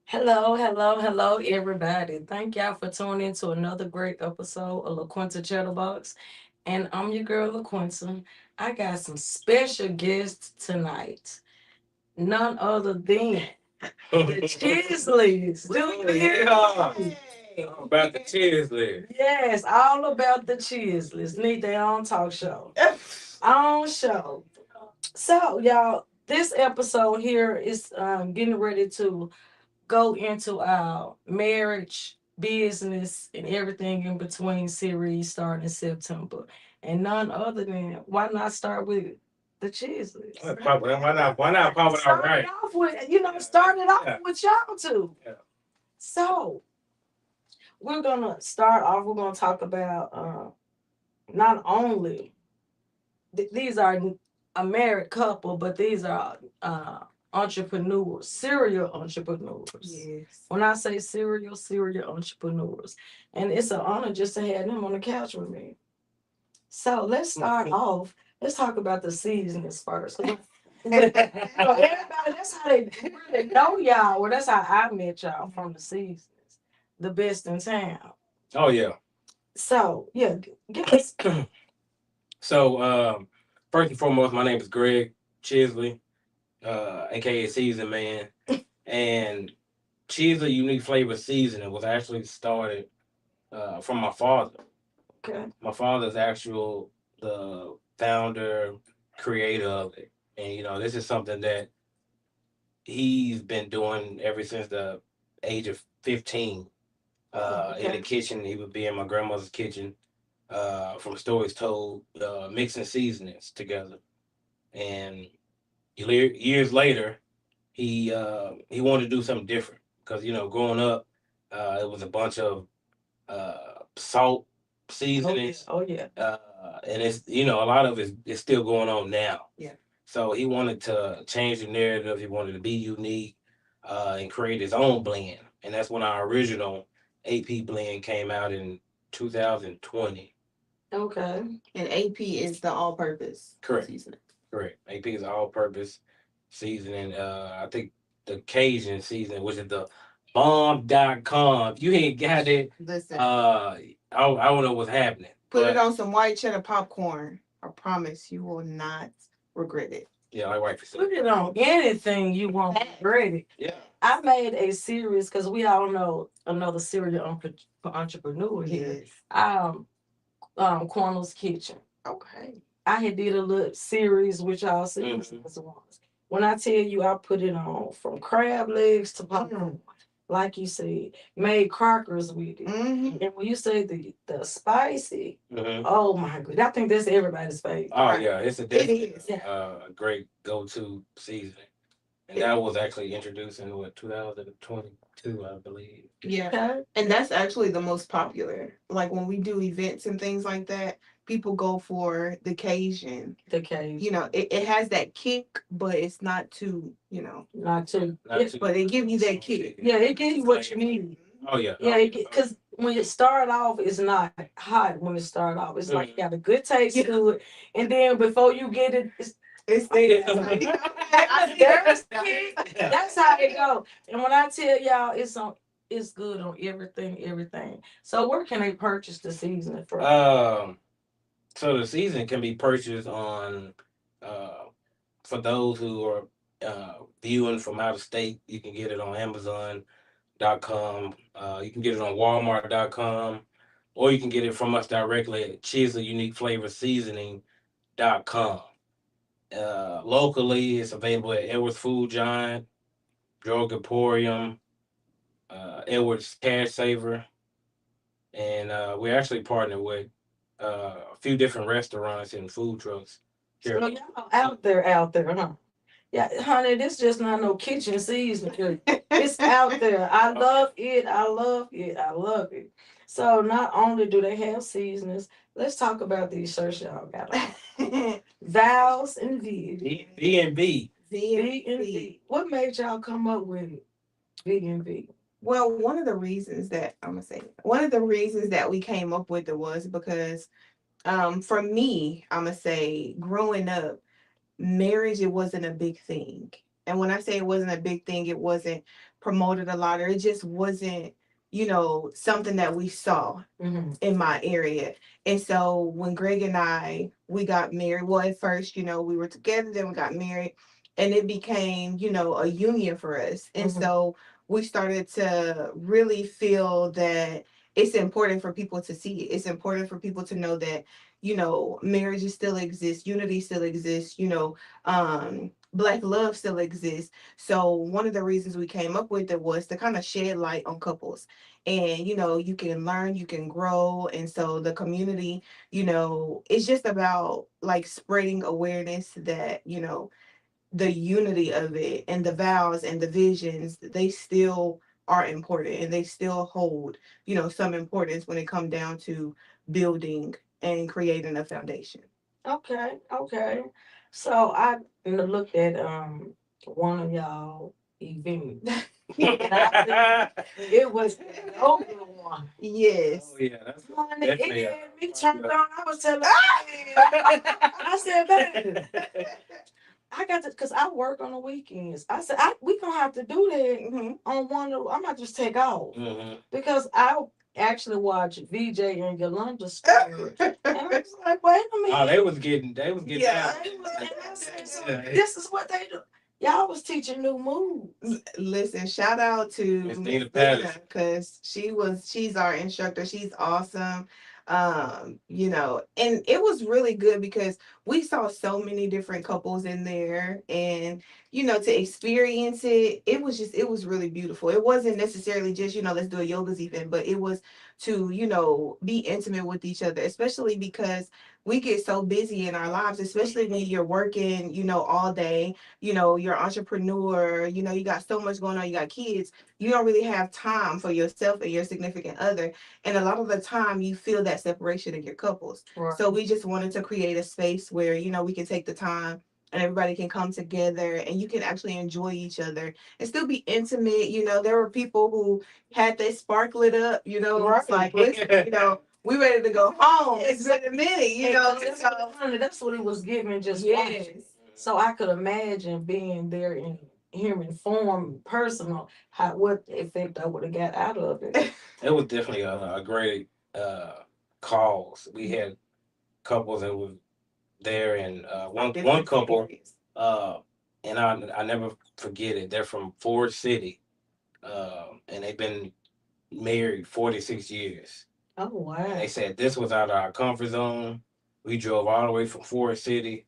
Hello, hello, hello, everybody. Thank y'all for tuning in to another great episode of LaQuinta Chatterbox. And I'm your girl, LaQuinta. I got some special guests tonight. None other than the Chisleys. Do you hear me? About the Chisley. Yes, all about the Chisleys. Need their own talk show. Own show. So, y'all, this episode here is getting ready to go into our marriage, business, and everything in between series starting in September. And none other than why not start with the Chisleys? Why not pop it out Start it right? off with, start it off Yeah. with y'all two. Yeah. So we're gonna start off. We're gonna talk about not only these are a married couple, but these are entrepreneurs, serial entrepreneurs. Yes. When I say serial entrepreneurs, and it's an honor just to have them on the couch with me. So let's start off. Let's talk about the seasons first. Everybody, that's how they really know y'all. Well, that's how I met y'all from the seasons, the best in town. Oh yeah. So yeah, give us. So first and foremost, my name is Greg Chisley, aka Season Man, and Chisley Unique Flavor Seasoning was actually started from my father. Okay. My father's actual the founder, creator of it, and this is something that he's been doing ever since the age of 15. In the kitchen, he would be in my grandmother's kitchen. From stories told, mixing seasonings together, and years later, he wanted to do something different because growing up, it was a bunch of salt seasonings, Oh yeah. and it's a lot of it is still going on now. Yeah. So he wanted to change the narrative. He wanted to be unique, and create his own blend, and that's when our original AP blend came out in 2020. Okay. And AP is the all-purpose Correct. seasoning. Correct. AP is all-purpose seasoning. I think the Cajun seasoning, which is the bomb.com. If you ain't got it, Listen, I don't know what's happening. put it on some white cheddar popcorn. I promise you will not regret it. Yeah, like white Put it on anything you want ready. Yeah. I made a series because we all know another serial entrepreneur here. Yes. Cornell's Kitchen. Okay. I had did a little series which y'all see once. When I tell you I put it on from crab legs to popcorn, like you said, made crackers with it. Mm-hmm. And when you say the spicy, Mhm. oh my god, I think that's everybody's favorite. Oh yeah, it's a It definitely is. a great go-to seasoning, and Yeah. that was actually introduced in 2022, I believe. Yeah. Okay. And that's actually the most popular. Like when we do events and things like that, people go for the Cajun. The cage. It has that kick, but it's not too, Not too. Not too- but it gives you that kick. Yeah, it gives you what you need. Oh yeah. Yeah, because when it start off, it's not hot. When it start off, it's like you got a good taste to it, and then before you get it, It's there. that's how it go. And when I tell y'all, it's good on everything, everything. So where can they purchase the seasoning from? So the season can be purchased on, uh, for those who are viewing from out of state, you can get it on Amazon.com. You can get it on Walmart.com, or you can get it from us directly at Chisley Unique Flavor Seasoning.com. Locally, it's available at Edwards Food Giant, Drug Emporium, Edwards Cash Saver, and we're actually partnered with a few different restaurants and food trucks here. So y'all out there, huh? Yeah, honey, this just not no kitchen seasoning. It's out there. I love it. I love it. I love it. So not only do they have seasonings, let's talk about these shirts y'all got on. Vows and V. B and B. V and V. What made y'all come up with it? V and V. Well, one of the reasons that we came up with it was because for me, I'm gonna say growing up, marriage it wasn't a big thing. And when I say it wasn't a big thing, it wasn't promoted a lot, or it just wasn't, something that we saw Mhm. in my area. And so when Greg and we got married, well, at first, we were together, then we got married, and it became, a union for us. And Mhm. so we started to really feel that it's important for people to see it. It's important for people to know that, marriages still exist, unity still exists, Black love still exists. So one of the reasons we came up with it was to kind of shed light on couples. And you can learn, you can grow. And so the community, it's just about like spreading awareness that, the unity of it and the vows and the visions, they still are important, and they still hold, some importance when it comes down to building and creating a foundation. Okay, okay. So I looked at one of y'all events. It was an older one. Yes. Oh yeah, that's Honey, definitely it a had me turned on. I was telling I said, baby, I got to, because I work on the weekends. I said, we gonna have to do that Mhm. on one of, I might just take off. Mhm. Because I actually watched VJ and Yolanda story. And I was like, wait a minute. Oh, they was getting Yeah. down. They was, and I said, so Yeah. this is what they do. Y'all was teaching new moves. Listen, shout out to Miss Miss Nina Patterson. because she's our instructor. She's awesome. And it was really good because we saw so many different couples in there, and to experience it, it was really beautiful. It wasn't necessarily just, let's do a yoga's event, but it was to, be intimate with each other, especially because we get so busy in our lives, especially when you're working, all day, you're an entrepreneur, you got so much going on, you got kids, you don't really have time for yourself and your significant other. And a lot of the time you feel that separation in your couples. Right. So we just wanted to create a space where, we can take the time and everybody can come together and you can actually enjoy each other and still be intimate. There were people who had their spark lit up, it's like, listen, we ready to go home. It's been a minute, That's what it was giving just yes. watching. So I could imagine being there and hearing form personal what effect I would have got out of it. It was definitely a great cause. We had couples that was there, and one couple, and I never forget it. They're from Ford City, and they've been married 46 years. Oh wow. And they said this was out of our comfort zone. We drove all the way from Ford City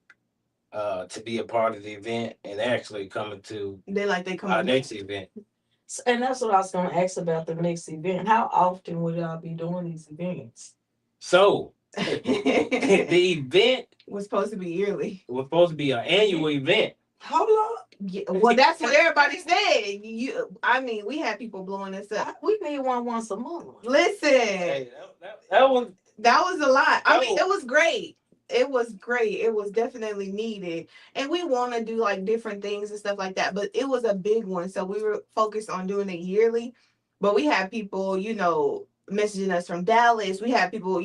to be a part of the event, and actually coming to they come our next event. And that's what I was going to ask about the next event. How often would y'all be doing these events? So the event was supposed to be yearly. was supposed to be an annual event. Hold on. Yeah, well, that's what everybody said. We had people blowing us up. We need one once a month. Listen, Hey, that was a lot. Oh. It was great. It was great. It was definitely needed. And we want to do like different things and stuff like that. But it was a big one. So we were focused on doing it yearly. But we had people, messaging us from Dallas. We had people,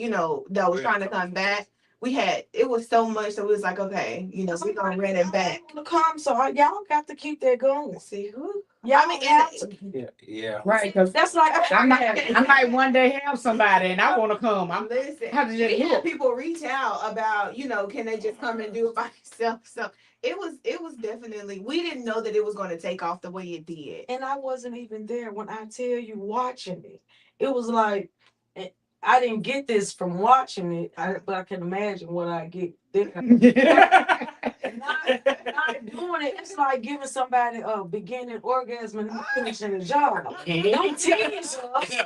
that was trying to come back. It was so much. So we was like, okay, we're going to run it back. To come, so y'all got to keep that going. See who? Y'all yeah. Right, because that's like I might one day have somebody and I want to come. I'm Listen, have to just look. people reach out about, can they just come and do it by themselves? So it was definitely, we didn't know that it was going to take off the way it did. And I wasn't even there when I tell you watching it. It was like I didn't get this from watching it, but I can imagine what I get there. Not doing it, it's like giving somebody a beginning orgasm and finishing the job. Don't tease us.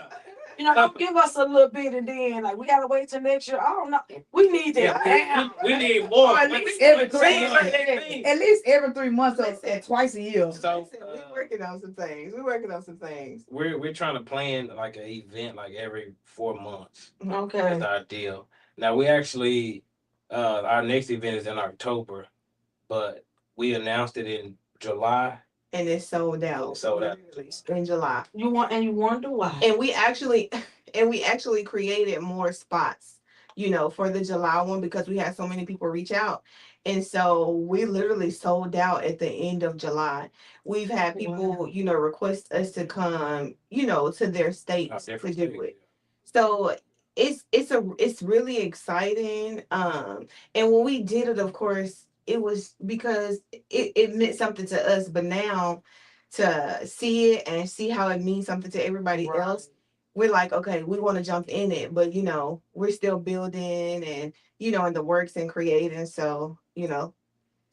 Don't give us a little bit and then like we gotta wait till next year. I don't know. We need that. We need more. At least every 3 months. At least every 3 months or twice a year. So we're working on some things. We're trying to plan like an event like every 4 months. Okay. That's our deal. Now we actually our next event is in October, but we announced it in July. And it's sold out. Sold out in July. You wonder why? And we actually created more spots for the July one because we had so many people reach out. And so we literally sold out at the end of July. We've had people, request us to come, to their states to different do states. it. So it's really exciting. And when we did it, of course, it was because it meant something to us, but now to see it and see how it means something to everybody Right. else, we're like, okay, we want to jump in it, but we're still building and in the works and creating. So,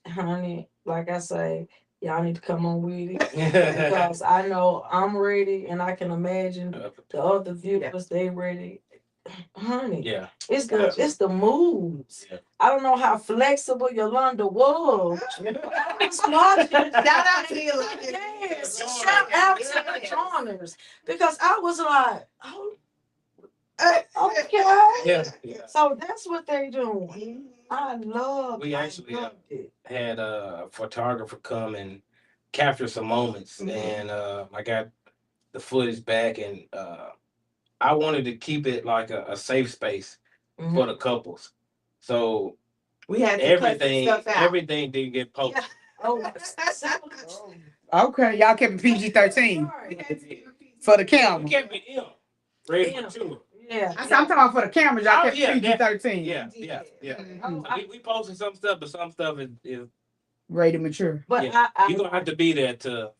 Honey, like I say, y'all need to come on with it because I know I'm ready, and I can imagine the other viewers they ready. Honey, Yeah. it's the moves. Yeah. I don't know how flexible Yolanda was. Shout out to Yolanda. Yes, shout out to the joiners because I was like, oh, okay. Yeah. So that's what they doing. I love. We actually had a photographer come and capture some moments, and I got the footage back, and I wanted to keep it like a safe space for the couples. So we had to everything, cut stuff out. everything didn't get posted. Okay, y'all kept PG-13 for the We camera. kept it in. Rated mature. Yeah. I'm talking about for the cameras. Y'all Oh, kept yeah, PG-13. Yeah. Mhm. We posted some stuff, but some stuff is Rated mature. But Yeah. you're gonna have to be there to.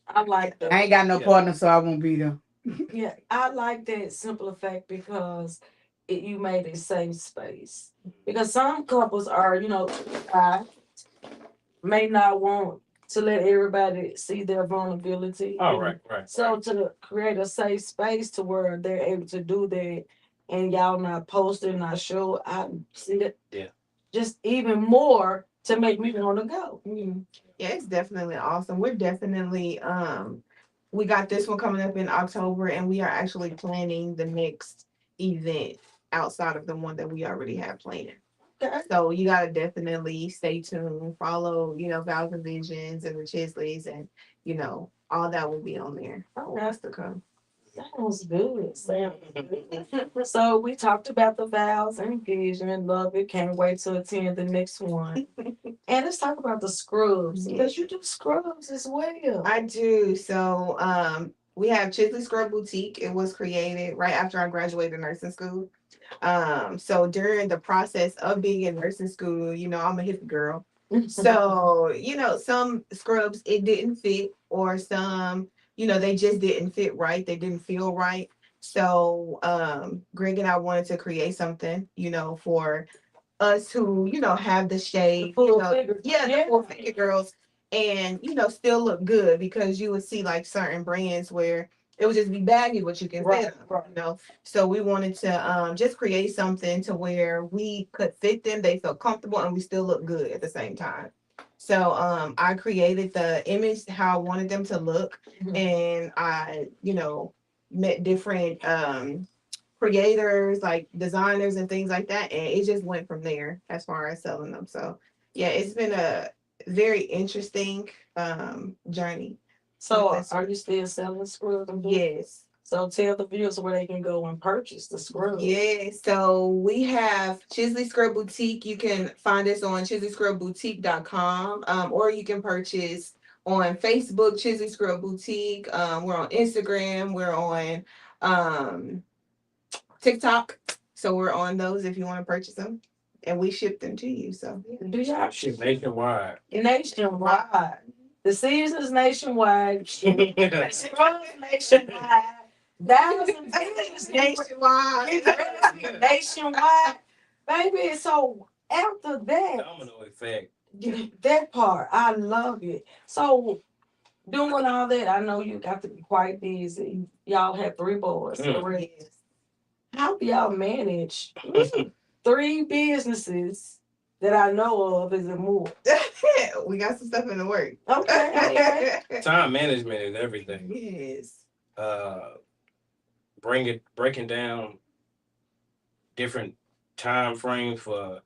I like that. I ain't got no Yeah. partner, so I won't be there. Yeah, I like that simple fact because you made a safe space. Because some couples are, may not want to let everybody see their vulnerability. Oh, right. So to create a safe space to where they're able to do that and y'all not posting, not show, I see that. Yeah. Just even more to make me want to go. Yeah, it's definitely awesome. We're definitely we got this one coming up in October, and we are actually planning the next event outside of the one that we already have planned. Okay. So you gotta definitely stay tuned, follow, Vows and Visions and the Chisleys, and all that will be on there. Oh, that's to come. Sounds good. So we talked about the vows and vision. Love it. Can't wait to attend the next one. And let's talk about the scrubs because you do scrubs as well. I do. So we have Chisley Scrub Boutique. It was created right after I graduated nursing school. So during the process of being in nursing school, I'm a hippie girl. So, some scrubs it didn't fit, or some, they just didn't fit right. They didn't feel right. So Greg and I wanted to create something, for us who, have the shade, the full figure girls, and still look good, because you would see like certain brands where it would just be baggy, but you can fit them, So we wanted to just create something to where we could fit them, they felt comfortable, and we still look good at the same time. So I created the image how I wanted them to look, and I, met different creators, like designers and things like that, and it just went from there as far as selling them. So yeah, it's been a very interesting journey. So are you still selling scrubs? Yes. So tell the viewers where they can go and purchase the scrubs. Yeah, so we have Chisley Scrub Boutique. You can find us on ChisleyScrubBoutique.com, or you can purchase on Facebook, Chisley Scrub Boutique. We're on Instagram. We're on TikTok. So we're on those if you want to purchase them, and we ship them to you. So Do y'all Shit, nationwide. nationwide? The seasons nationwide. Scrubs nationwide. Vows and Visions nationwide. nationwide. Baby, so after that, Domino effect. that part, I love it. So doing all that, I know you got to be quite busy. Y'all have 3 boys already. How do y'all manage 3 businesses that I know of? Is it more? We got some stuff in the work. Okay. Time management is everything. Yes. Breaking down different time frames to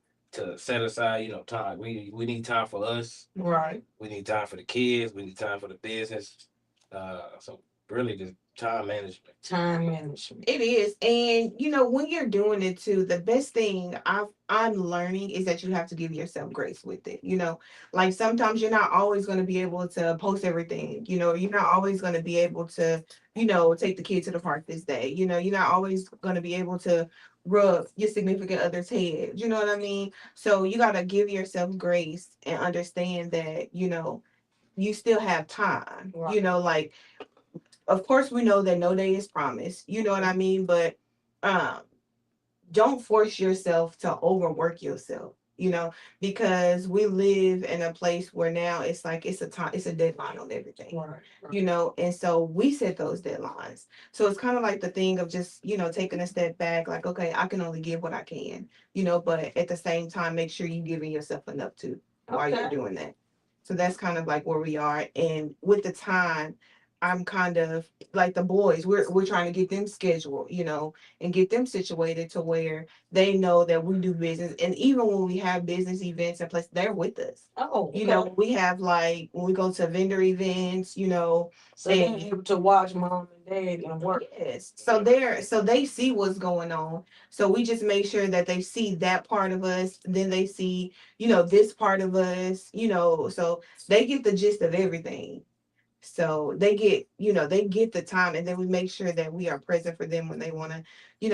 set aside, time. We need time for us. Right. We need time for the kids. We need time for the business. So really just Time management. Time management. It is. And when you're doing it too, the best thing I'm learning is that you have to give yourself grace with it. Like sometimes you're not always going to be able to post everything. You're not always going to be able to, take the kid to the park this day. You're not always going to be able to rub your significant other's head. You know what I mean? So you got to give yourself grace and understand that, you still have time. Right. Like of course we know that no day is promised, you know what I mean, but don't force yourself to overwork yourself, because we live in a place where now it's like it's a deadline on everything. Right. And so we set those deadlines. So it's kind of like the thing of just, taking a step back, like, okay, I can only give what I can, but at the same time, make sure you're giving yourself enough too while you're Okay. doing that. So that's kind of like where we are. And with the time, I'm kind of like the boys, we're trying to get them scheduled, and get them situated to where they know that we do business. And even when we have business events in place, they're with us. Oh, When we have like when we go to vendor events, so they're and able to watch mom and dad and work. yes. So they see what's going on. So we just make sure that they see that part of us, then they see, this part of us, so they get the gist of everything. So they get, the time, and then we make sure that we are present for them when they want to,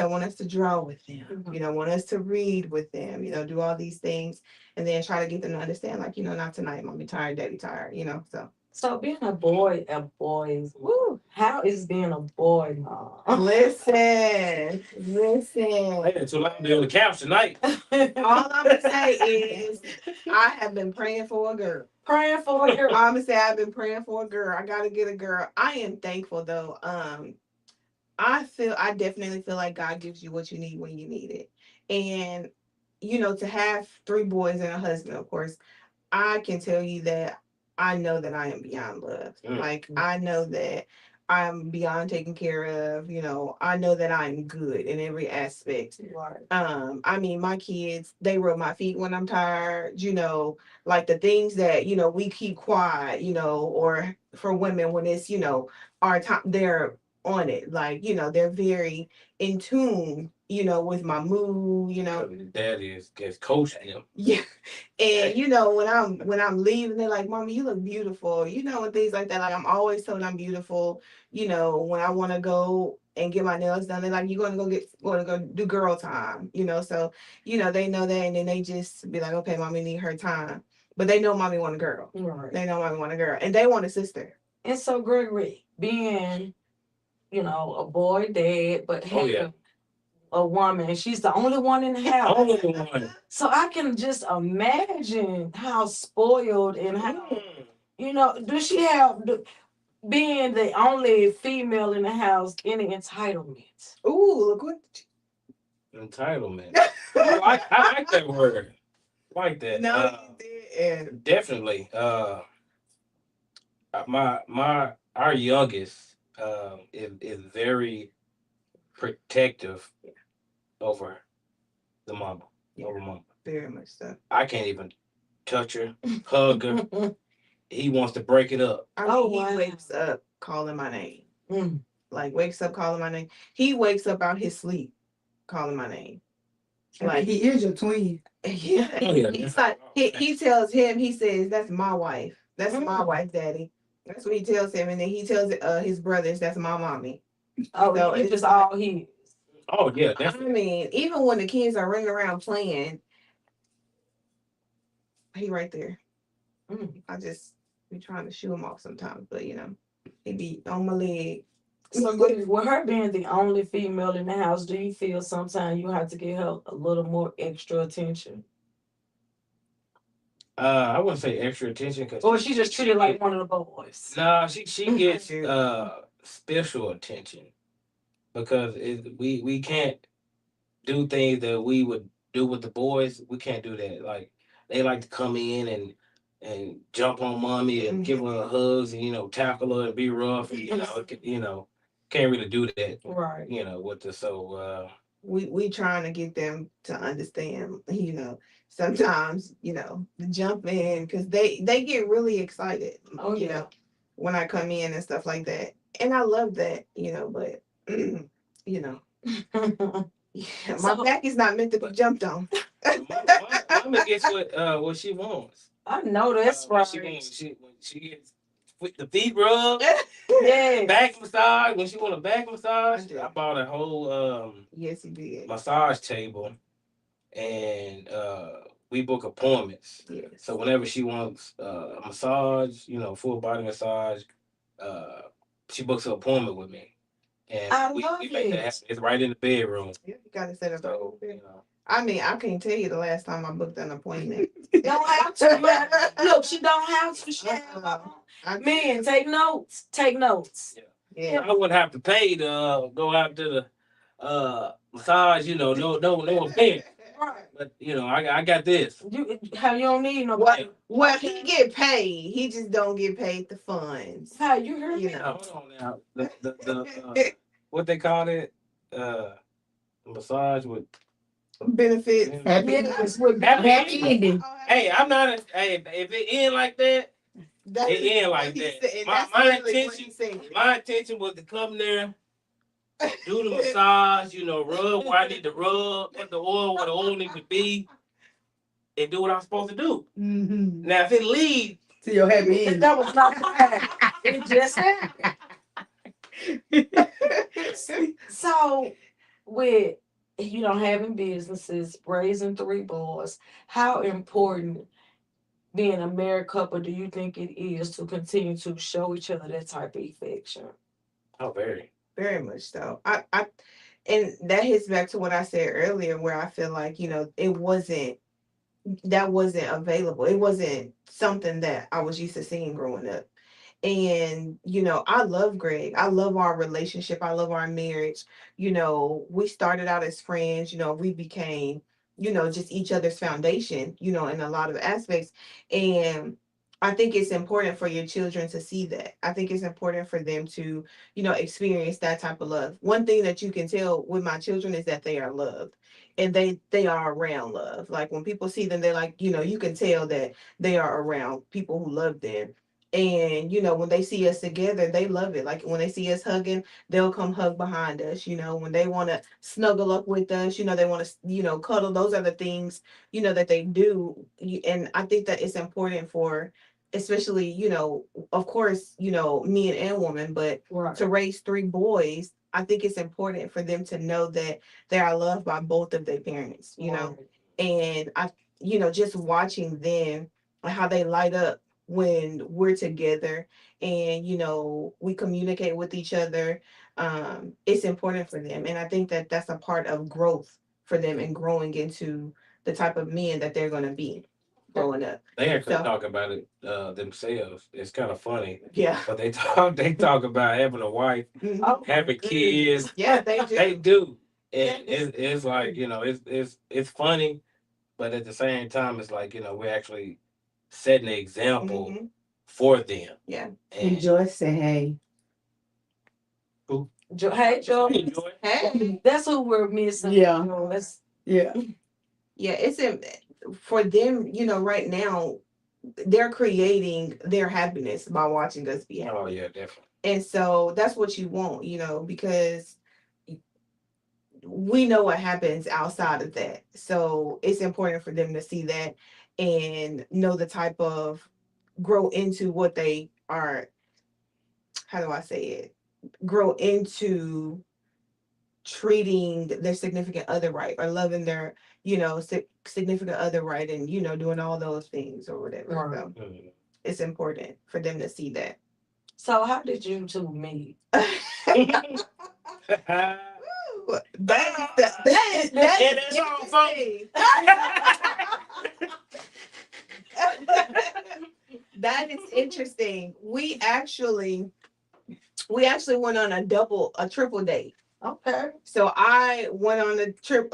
want us to draw with them, Mhm. want us to read with them, do all these things, and then try to get them to understand, like, not tonight, mommy tired, daddy tired, so. So being a boy, woo, how is being a boy mom? Listen. Hey, it's too loud to be on the couch tonight. All I'm gonna say is I have been praying for a girl. Praying for your I'm gonna say I've been praying for a girl. I gotta get a girl. I am thankful though. I definitely feel like God gives you what you need when you need it. And to have 3 boys and a husband, of course, I can tell you that I know that I am beyond loved. Mm. Like I know that I'm beyond taken care of, I know that I'm good in every aspect. Right. I mean my kids, they rub my feet when I'm tired, like the things that, we keep quiet, or for women when it's, our time, they're on it. Like, they're very in tune, with my mood, Daddy is coaching him. yeah. And when I'm leaving, they're like, "Mommy, you look beautiful," and things like that. Like I'm always told I'm beautiful. When I want to go and get my nails done, they're like, "You're going to go do girl time," So they know that, and then they just be like, "Okay, mommy need her time," but they know mommy want a girl. Right. They know mommy want a girl, and they want a sister. And so Gregory, being, a boy dad, but Oh, having yeah. a woman, and she's the only one in the house. Only one. So I can just imagine how spoiled and how, does she have being the only female in the house any entitlements? Ooh, look what. Entitlement. I like that word. Like that. No, you did. Definitely. Our youngest is very protective over the mama. Over mama. Very much so. I can't even touch her, hug her. He wants to break it up. I mean, he wakes up calling my name. Like wakes up calling my name. He wakes up out his sleep calling my name. Like he is your twin. Yeah. Oh, yeah. He's like he tells him, he says, "That's my wife. That's my wife, daddy." That's what he tells him. And then he tells his brothers, "That's my mommy." Oh, So it's just all he. Oh yeah, I definitely. mean, even when the kids are running around playing, he right there. I just be trying to shoo him off sometimes, but he be on my leg. So with her being the only female in the house, do you feel sometimes you have to give her a little more extra attention? I wouldn't say extra attention because Or she just treated like one of the boys? no, she gets special attention because we can't do things that we would do with the boys. We can't do that. Like they like to come in and jump on mommy and give her hugs and tackle her and be rough and can't really do that. Right. With the so we trying to get them to understand, sometimes, the jump in because they get really excited, Oh, yeah. when I come in and stuff like that. And I love that, but you know, yeah, my So- back is not meant to be jumped on. Mama gets what she wants. I know that's When right. she gets with the feet rub, Yeah. back massage. When she want a back massage, I do. I bought a whole Yes, you did. massage table, and we book appointments. Yes. So whenever she wants a massage, full body massage, she books an appointment with me, and I we love make that it. happen. It's right in the bedroom. Yeah, you gotta set up. So I mean, I can't tell you the last time I booked an appointment. Don't have to. Look, she don't have to. She have Men, take notes. Take notes. Yeah. I wouldn't have to pay to go out to the massage. No offense, Right. but I got this. You don't need no Well, he get paid. He just don't get paid the funds. How you heard me? Now, hold on now. The what they call it? Massage with Benefits. Happy Yes, with happy ending. Hey, I'm not. Hey, if it end like that, That's it end what like he that. said. My That's really what intention- he said. my intention was to come there, do the massage, rub where I need to rub, put the oil where the oil needs to be, and do what I'm supposed to do. Mm-hmm. Now, if it leaves, To your happy ending. That was not bad. It just happened. So, with having businesses, raising 3 boys, how important being a married couple do you think it is to continue to show each other that type of affection? oh, very. Very much so. And that hits back to what I said earlier, where I feel like, that wasn't available. It wasn't something that I was used to seeing growing up. And, I love Greg. I love our relationship. I love our marriage. We started out as friends, we became, just each other's foundation, in a lot of aspects. And I think it's important for your children to see that. I think it's important for them to, experience that type of love. One thing that you can tell with my children is that they are loved and they are around love. Like when people see them, they're like, you can tell that they are around people who love them. And when they see us together, they love it. Like when they see us hugging, they'll come hug behind us. When they want to snuggle up with us, they want to cuddle. Those are the things that they do. And I think that it's important for, especially of course men and women, but Right. to raise 3 boys, I think it's important for them to know that they are loved by both of their parents. And I just watching them, how they light up when we're together, and we communicate with each other. It's important for them, and I think that that's a part of growth for them and growing into the type of men that they're going to be growing up. They actually So- talk about it themselves. It's kind of funny, Yeah. but they talk about having a wife, Mhm. Oh, having kids. Yeah, they do. They do, and Yeah. it's like it's funny, but at the same time, it's like we're actually setting an example Mhm. for them. Yeah. And Enjoy, say hey. Hey, Joe. enjoy. Hey. That's who we're missing. Yeah. That's Yeah. Yeah, it's for them, right now, they're creating their happiness by watching us be happy. Oh yeah, definitely. And so that's what you want, because we know what happens outside of that. So it's important for them to see that and know the type of grow into what they are. How do I say it? Grow into treating their significant other right, or loving their, significant other right, and, doing all those things or whatever. Right. So Mhm. it's important for them to see that. so. How did you two meet? That Yeah, is that's all, folks. interesting. That is interesting. We actually went on a triple date. Okay. So I went on a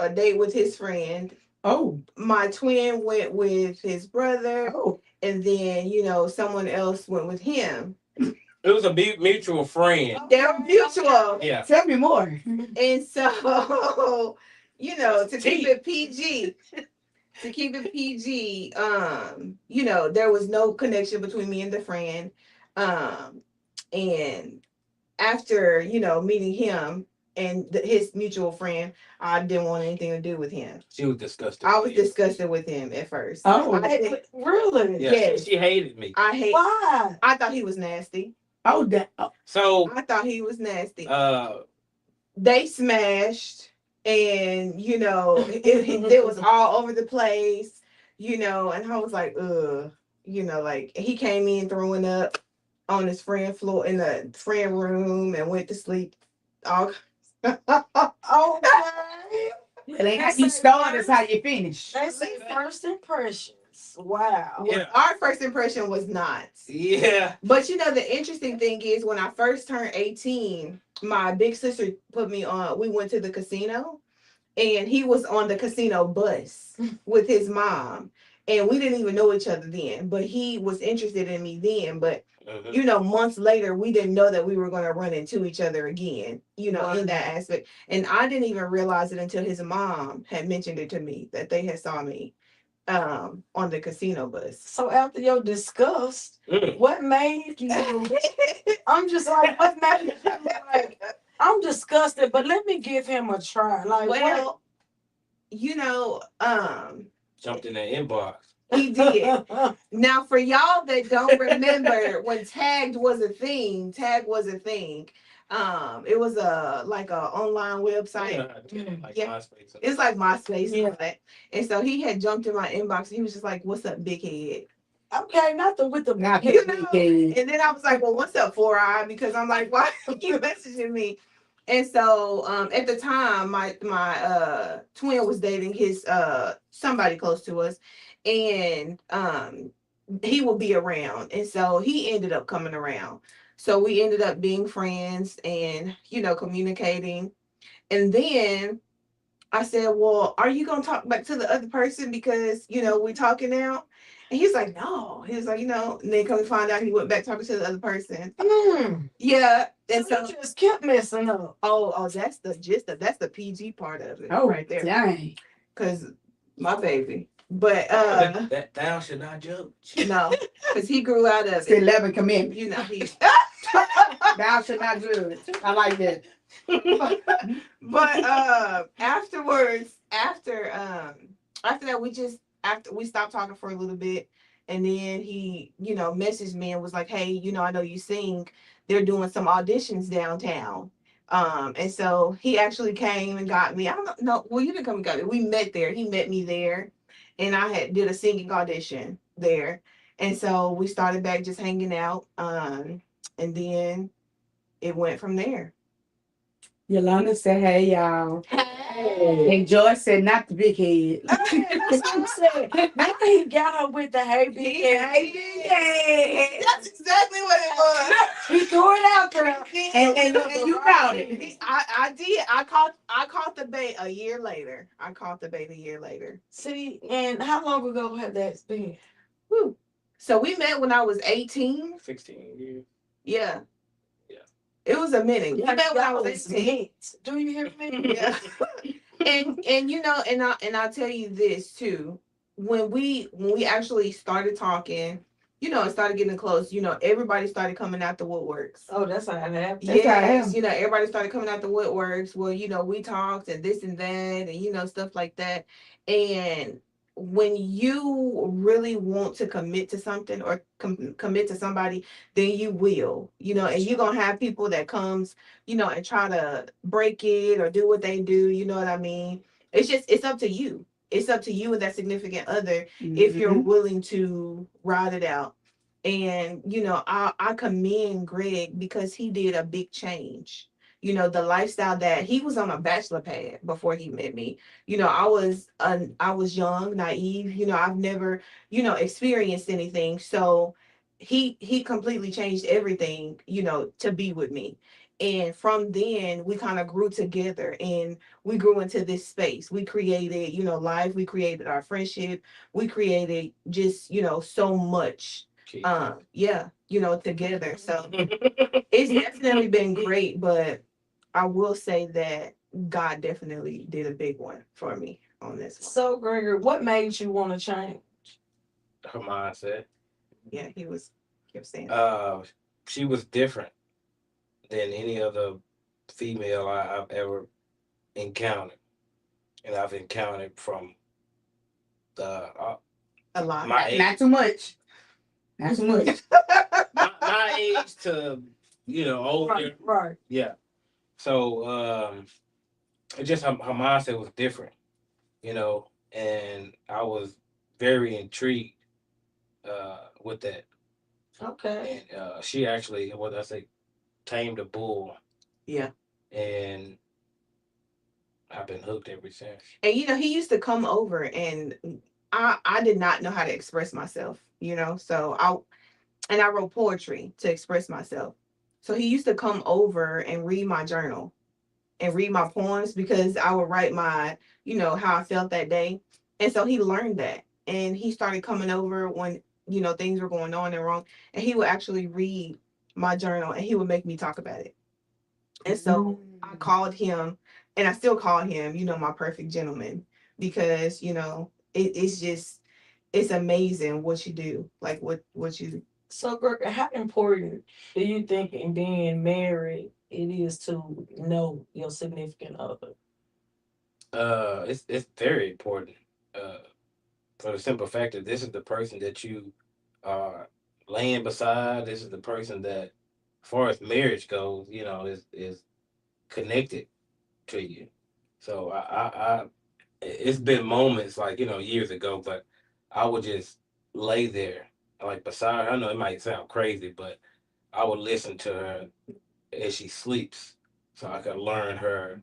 date with his friend. Oh. My twin went with his brother, Oh. and then someone else went with him. It was a mutual friend. They're mutual. Yeah. Tell me more. And so, to keep it PG, there was no connection between me and the friend. And after, meeting him and his mutual friend, I didn't want anything to do with him. She was disgusted. I was disgusted with him at first. Oh. Really? Yeah, Yes. she hated me. Why? I thought he was nasty. Oh, that. So I thought he was nasty. uh They smashed, and it was all over the place, and I was like, like he came in throwing up on his friend floor in the friend room and went to sleep. All Okay. It ain't how you start, it's how you finish. They say first impressions. Wow. Yeah. Our first impression was not. yeah. But the interesting thing is when I first turned 18, my big sister put me on, we went to the casino and he was on the casino bus with his mom. And we didn't even know each other then, but he was interested in me then. But, months later, we didn't know that we were going to run into each other again, in that aspect. And I didn't even realize it until his mom had mentioned it to me that they had saw me on the casino bus. So after your disgust, what made you? I'm just like, what made you like? I'm disgusted, but let me give him a try. Like, Well, Jumped in the inbox. he did. Now, for y'all that don't remember when Tagged was a thing, it was like a online website. Like Yeah. MySpace. It's like MySpace, Yeah. And so he had jumped in my inbox. And he was just like, "What's up, big head?" Okay, not the with the Not You the know? weekend. And then I was like, "Well, what's up, 4i?" Because I'm like, "Why are you messaging me?" And so at the time, my twin was dating his somebody close to us, and he would be around, and so he ended up coming around. So we ended up being friends and communicating, and then I said, "Well, are you gonna talk back to the other person because we're talking now?" And he's like, "No." He was like, and then come to find out he went back talking to the other person. Yeah, and So so you just kept messing up. oh, that's the gist of that's the PG part of it Oh, right there. dang. Cause my baby. But that thou should not judge. no, because he grew out of It's the it. 11 commandment. He Thou should not judge. I like that. but afterwards, after that after we stopped talking for a little bit, and then he, messaged me and was like, "Hey, I know you sing. They're doing some auditions downtown." And so he actually came and got me. I don't know. Well, you didn't come and got me. We met there. He met me there, and I did a singing audition there. And so we started back just hanging out. And then it went from there. Yolanda said, "Hey, y'all." Hey. And Joy said, "Not the big head." That's what I'm saying. Now he got her with the hey big head. That's exactly what it was. He threw it out there. And you caught it. I did. I caught the bait a year later. See, and how long ago had that been? Whew. So we met when I was 18. 16 years. Yeah. Yeah. It was a minute. We Yeah, met when I y'all was was 18. meant. Do you hear me? Yeah. and I'll tell you this too. When we actually started talking, and started getting close, everybody started coming out the woodworks. Oh, that's how it happened. Yes, everybody started coming out the woodworks. Well, we talked and this and that, and stuff like that. And when you really want to commit to something or commit to somebody, then you will, and you're gonna have people that comes, and try to break it or do what they do. You know what I mean? It's up to you. It's up to you and that significant other if you're willing to ride it out. And I commend Greg because he did a big change. The lifestyle that he was on a bachelor pad before he met me. I was young, naive. I've never experienced anything. So he completely changed everything. To be with me. And from then we kind of grew together and we grew into this space. We created, life. We created our friendship. We created just, so much. Together. So it's definitely been great, but I will say that God definitely did a big one for me on this one. So, Gregory, what made you want to change? Her mindset. Yeah, he kept saying She was different. than any other female I've ever encountered, and I've encountered from A lot. my age, Not too much. Not too much. my age to older. Right. Yeah. So it just her mindset was different, and I was very intrigued with that. Okay. And she actually, what did I say, tamed a bull, Yeah. and I've been hooked ever since. And he used to come over, and I did not know how to express myself, so I wrote poetry to express myself. So he used to come over and read my journal and read my poems because I would write my, how I felt that day. And so he learned that. And he started coming over when, things were going on and wrong. And he would actually read my journal and he would make me talk about it. And so I called him, and I still call him, my perfect gentleman, because, it's amazing what you do, like what you. So, Gregor, how important do you think in being married it is to know your significant other? It's very important. For the simple fact that this is the person that you are laying beside. This is the person that, as far as marriage goes, is connected to you. So it's been moments like years ago, but I would just lay there like beside her. I know it might sound crazy, but I would listen to her as she sleeps, so I could learn her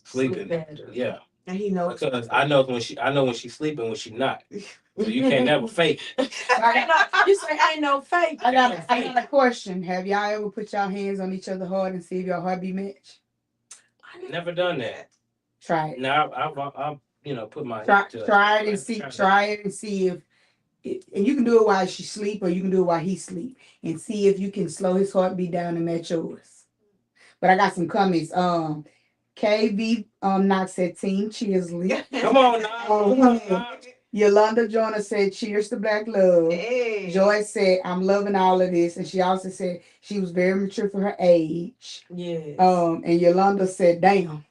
sleeping. pattern. Yeah, And he knows. because I know when she's sleeping, when she's not. So you can't never fake. You say ain't no fake. I got a question. Have y'all ever put y'all hands on each other's heart and see if your heart be matched? Never done that. Try it. Now I've put my Try it and see. Try it and see if. And you can do it while she sleep, or you can do it while he sleep, and see if you can slow his heartbeat down and match yours. But I got some comments. KV Knox said Team Chisley. Come on now. Yolanda Joyner said cheers to black love. Hey. Joyce said I'm loving all of this, and she also said she was very mature for her age. Yes. And Yolanda said damn.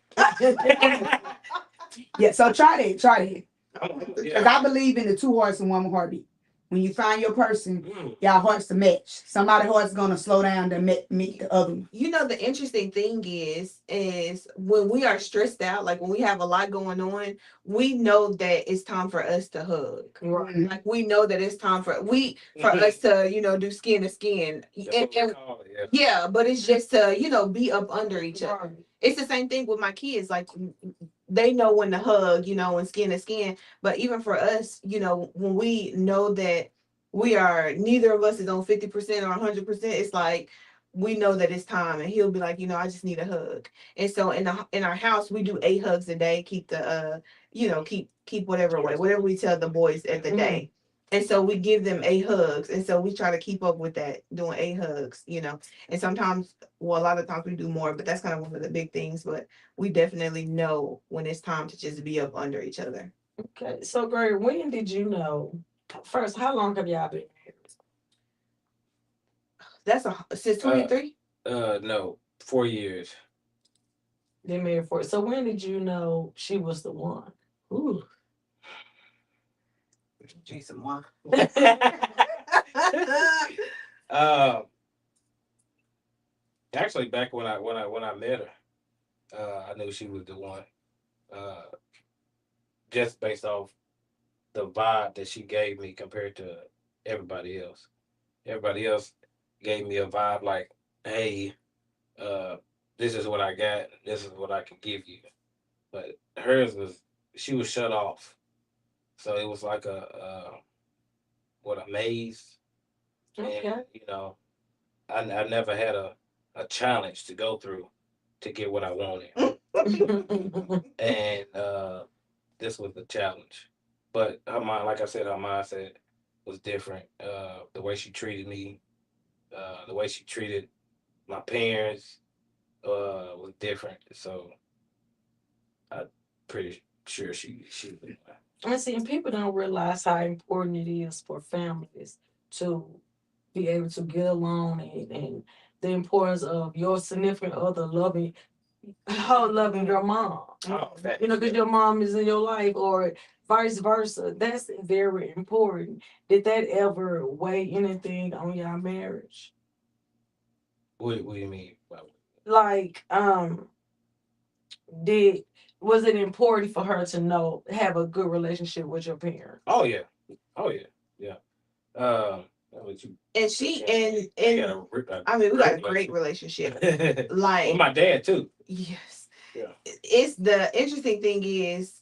Yeah, so try that. Because I believe in the two hearts and one heartbeat. When you find your person, y'all hearts to match. Somebody's heart's gonna slow down to meet the other one. The interesting thing is when we are stressed out, like when we have a lot going on, we know that it's time for us to hug. Right. Like we know that it's time for us to, do skin to skin. Yeah, but it's just to, be up under each other. Right. It's the same thing with my kids. Like they know when to hug, and skin to skin. But even for us, when we know that neither of us is on 50% or 100%, it's like we know that it's time, and he'll be like, I just need a hug. And so in our house, we do 8 hugs a day. Keep the keep whatever away, whatever we tell the boys at the day. And so we give them 8 hugs. And so we try to keep up with that, doing 8 hugs, and sometimes, well, a lot of times we do more, but that's kind of one of the big things. But we definitely know when it's time to just be up under each other. Okay. So, Greg, when did you know? First, how long have y'all been married? That's since 23? No, 4 years. Been married for. So when did you know she was the one? Ooh. Jason Moore. Actually, back when I met her, I knew she was the one. Just based off the vibe that she gave me compared to everybody else. Everybody else gave me a vibe like, hey, this is what I got, this is what I can give you. But hers she was shut off. So it was like a maze. Okay. And I never had a challenge to go through to get what I wanted. And this was the challenge. But her mind, like I said, her mindset was different. The way she treated me, the way she treated my parents, was different. So I'm pretty sure she was. And see, people don't realize how important it is for families to be able to get along and the importance of your significant other loving her loving your mom. Oh, that, You know, because your mom is in your life, or vice versa. That's very important. Did that ever weigh anything on your marriage? what do you mean? Like, did was it important for her to know have a good relationship with your parents? Oh yeah, oh yeah, yeah. What you? And she We and got a I mean, we got a great great relationship. relationship. With Like, my dad too. yes. Yeah. It's the interesting thing is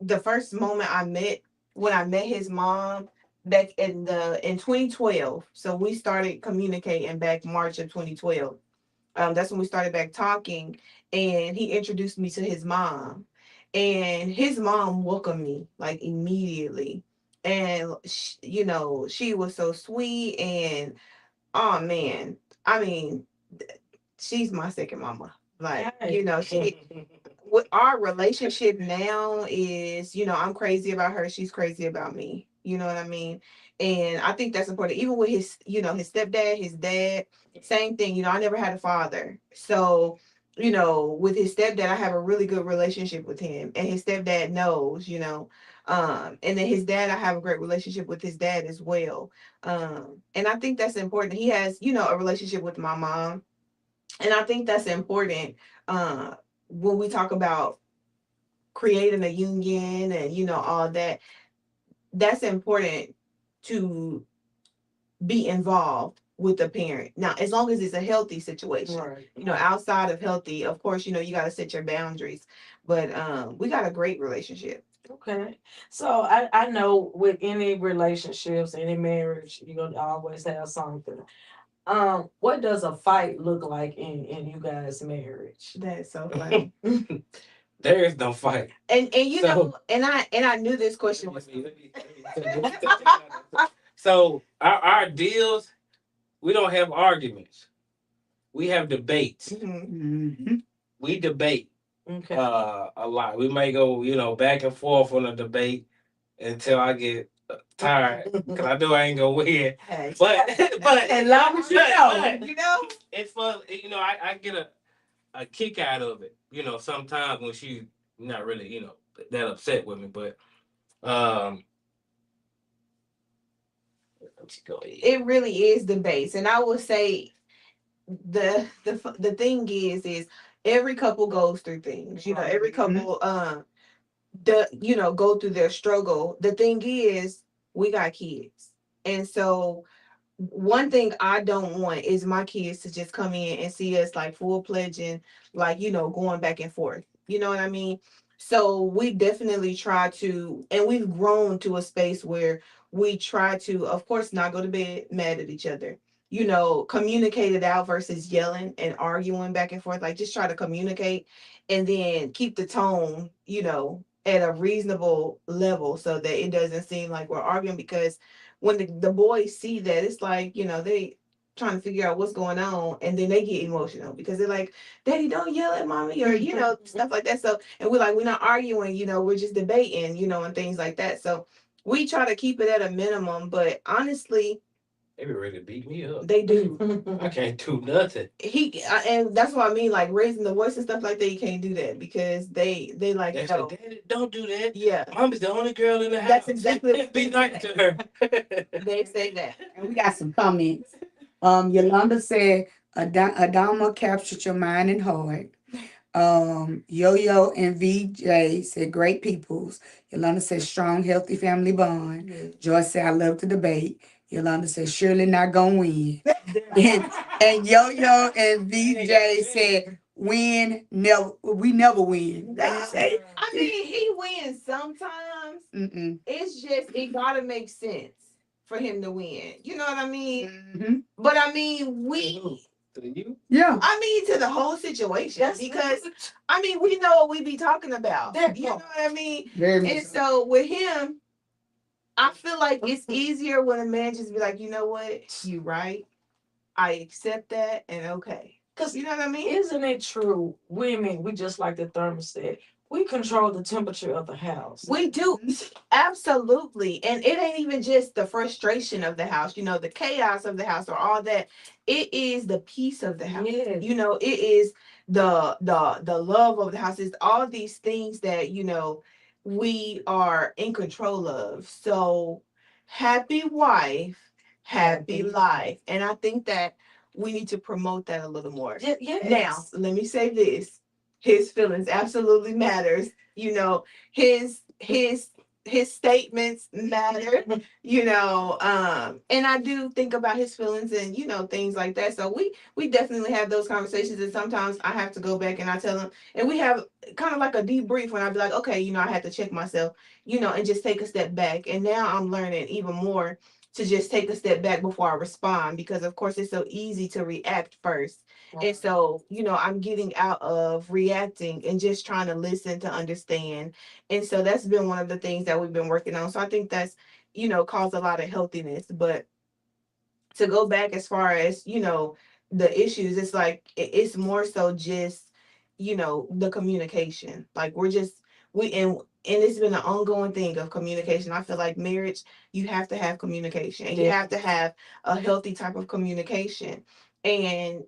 the first moment when I met his mom back in 2012. So we started communicating back March of 2012. That's when we started back talking, and he introduced me to his mom, and his mom welcomed me like immediately, and she was so sweet, and oh man, I mean, she's my second mama. Like, she what our relationship now is, I'm crazy about her, she's crazy about me. You know what I mean? And I think that's important. Even with his stepdad, his dad, same thing. I never had a father. So, with his stepdad, I have a really good relationship with him. And his stepdad knows. And then his dad, I have a great relationship with his dad as well. And I think that's important. He has, a relationship with my mom. And I think that's important. When we talk about creating a union and all that, that's important to be involved with the parent. Now, as long as it's a healthy situation, Right. outside of healthy, of course, you got to set your boundaries. But we got a great relationship. Okay. So I know with any relationships, any marriage, you're gonna always have something. What does a fight look like in you guys' marriage? That's so funny. There is no fight. And So- and I knew this question was So our deals, we don't have arguments. We have debates. Mhm. Mhm. We debate Okay. a lot. We may go, back and forth on a debate until I get tired because I know I ain't gonna win. Hey. But As long as you know. it's fun. I get a kick out of it. Sometimes when she's not really that upset with me, but let's go ahead. It really is the base, and I will say the thing is every couple goes through things. Every couple go through their struggle. The thing is, we got kids, and so one thing I don't want is my kids to just come in and see us like full pledging, like going back and forth. You know what I mean? So we definitely try to, and we've grown to a space where we try to, of course, not go to bed mad at each other. Communicate it out versus yelling and arguing back and forth. Like, just try to communicate and then keep the tone, at a reasonable level so that it doesn't seem like we're arguing, because when the boys see that, it's like, they trying to figure out what's going on, and then they get emotional because they're like, Daddy, don't yell at mommy, or stuff like that. So, and we're like, we're not arguing, we're just debating, and things like that. So we try to keep it at a minimum, but honestly, They be ready to beat me up. they do. I can't do nothing. And that's what I mean, like raising the voice and stuff like that, you can't do that because they like, They no. say, Daddy, don't do that. Yeah, Mommy's the only girl in the house. that's exactly what Be nice to her. they say that. And we got some comments. Yolanda said, Adama captured your mind and heart. Yo-Yo and VJ said, great peoples. Yolanda said, strong, healthy family bond. Joyce said, I love the debate. Yolanda said, surely not gonna win. and Yo-Yo and VJ said, we never win. That you say? I mean, he wins sometimes. Mm-mm. It's just, it gotta make sense for him to win. You know what I mean? Mm-hmm. But I mean, To you? Yeah. I mean, to the whole situation, because I mean, we know what we be talking about. You know what I mean? Very much And so. so with him, I feel like it's easier when a man just be like, you know what, you right. I accept that, and okay. Because You know what I mean? isn't it true? Women, we just like the thermostat. we control the temperature of the house. We do. Absolutely. And it ain't even just the frustration of the house, the chaos of the house or all that. It is the peace of the house. Yes. It is the love of the house. It's all these things that, we are in control of. So happy wife, happy life. And I think that we need to promote that a little more. Yes. Now, let me say this. His feelings absolutely matters. His statements matter, and I do think about his feelings and things like that. So we definitely have those conversations, and sometimes I have to go back and I tell him, and we have kind of like a debrief when I be like, okay, I had to check myself, and just take a step back. And now I'm learning even more to just take a step back before I respond, because of course it's so easy to react first. And so, I'm getting out of reacting and just trying to listen to understand. And so that's been one of the things that we've been working on. So I think that's, caused a lot of healthiness. But to go back as far as, the issues, it's like, it's more so just, the communication. Like and it's been an ongoing thing of communication. I feel like marriage, you have to have communication, and you have to have a healthy type of communication. And,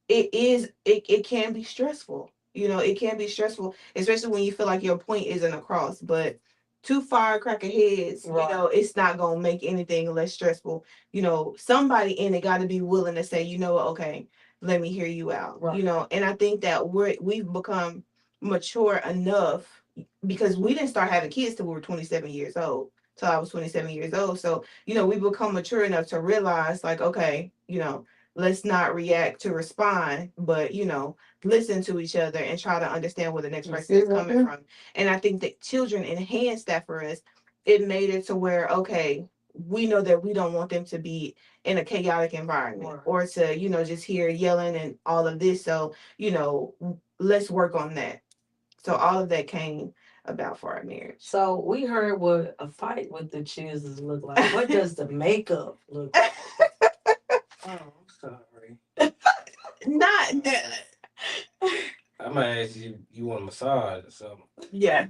it can be stressful. It can be stressful, especially when you feel like your point isn't across. But two firecracker heads, it's not gonna make anything less stressful. Somebody in it got to be willing to say, okay, let me hear you out. Right. And I think that we've become mature enough, because we didn't start having kids till we were 27 years old. Till I was 27 years old. So, we become mature enough to realize, like, okay, let's not react to respond, but listen to each other and try to understand where the next person is coming from. And I think that children enhanced that for us. It made it to where, okay, we know that we don't want them to be in a chaotic environment, or to, just hear yelling and all of this. So, let's work on that. So all of that came about for our marriage. So we heard what a fight with the Chisleys look like. What does the makeup look like? Oh, I'm sorry. Not that. I might ask you want a massage or something. Yeah.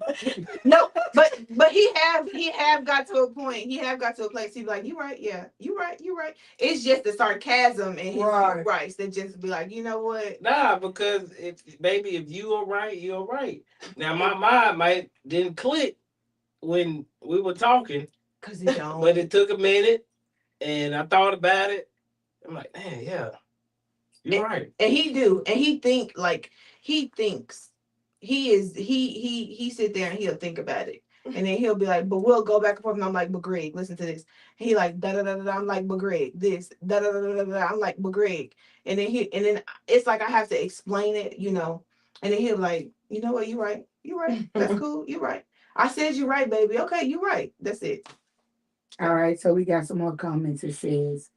No, but he have got to a point. He have got to a place. He's like, you right, yeah, you right. It's just the sarcasm and his rights that just be like, you know what? Nah, because if you are right, you're right. Now my mind didn't click when we were talking, Cause it don't. but it took a minute, and I thought about it. I'm like, man, yeah, you're right. And he do, and he thinks he sit there and he'll think about it. And then he'll be like, but we'll go back and forth. And I'm like, but Greg, listen to this. And he like, da da da da. I'm like, but Greg, this, da da da da da. I'm like, but Greg. And then it's like I have to explain it, And then he'll be like, you know what, you're right. That's cool. You're right. I said you're right, baby. Okay, you're right. That's it. All right, so we got some more comments. It says,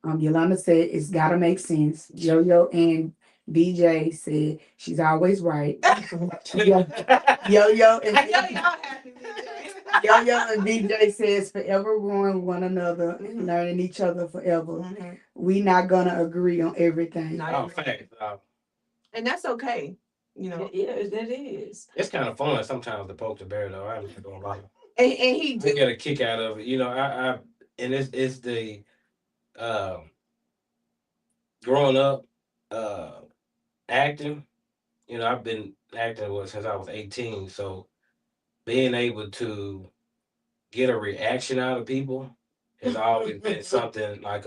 Yolanda said it's gotta make sense. Yo-Yo and BJ said she's always right. Yo-Yo and BJ says forever growing one another and learning each other forever. We not gonna agree on everything. Oh, fact. And that's okay. Yeah, that is. It's kind of fun sometimes to poke the bear, though. I'm not gonna lie. And he I get a kick out of it. I and it's the growing up acting. I've been acting since I was 18. So being able to get a reaction out of people has always been something like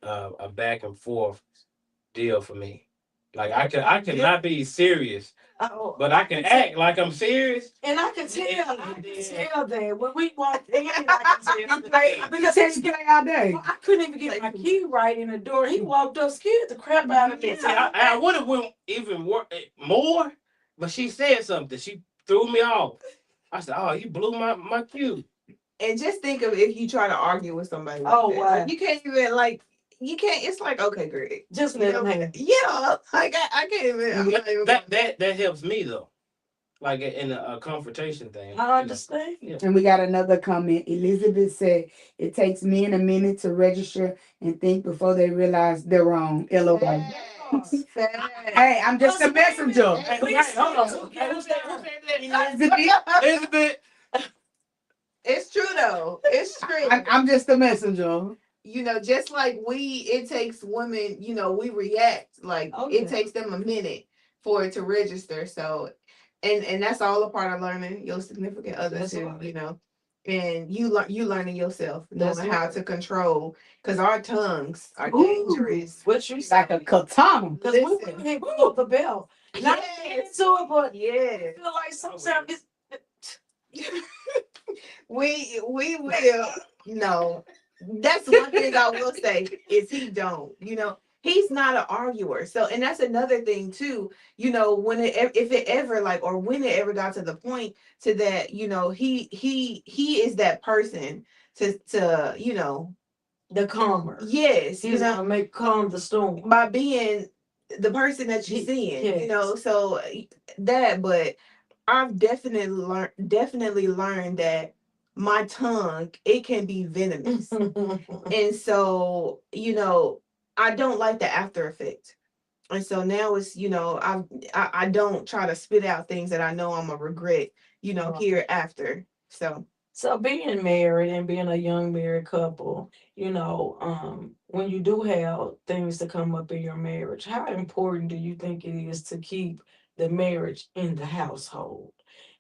a back and forth deal for me. Like I cannot be serious, but I can act like I'm serious. And I can tell that when we walked in, I can tell because I couldn't even get my key right in the door. He walked up, scared the crap out of me. I would have went even more, but she said something. She threw me off. I said, "Oh, you blew my cue." And just think of if you try to argue with somebody. Oh, wow. wow. You can't even it's like, okay, Greg. Just let him have. Yeah. Like I can't even. That helps me though. Like in a confrontation thing. I understand. Yeah. And we got another comment. Elizabeth said it takes men a minute to register and think before they realize they're wrong. LOL. Hey, I'm just a messenger. Hey, wait, hold on. Hey, who said that? Elizabeth. It's true though. It's true. I'm just a messenger. You know, just like it takes women, you know, we react. Like it takes them a minute for it to register. So and that's all a part of learning your significant other That's too, right. you know. And you learning yourself, That's knowing how right. to control, because our tongues are Ooh. dangerous. What you It's like a katana. Because we Listen. went ahead with the bell. Not Yes. into it, but Yes. I feel like sometimes it's we will no. That's one thing I will say is he don't. You know, he's not an arguer. So, and that's another thing too. You know, when if it ever like or when it ever got to the point to that, you know, he is that person to you know, the calmer. yes, you He's know, gonna make calm the storm. by being the person that you're seeing, you know. So that, but I've definitely learned that my tongue, it can be venomous. And so, you know, I don't like the after effect. And so now it's, you know, I don't try to spit out things that I know I'm gonna regret, you know, Right. hereafter. So So being married and being a young married couple, when you do have things to come up in your marriage, how important do you think it is to keep the marriage in the household?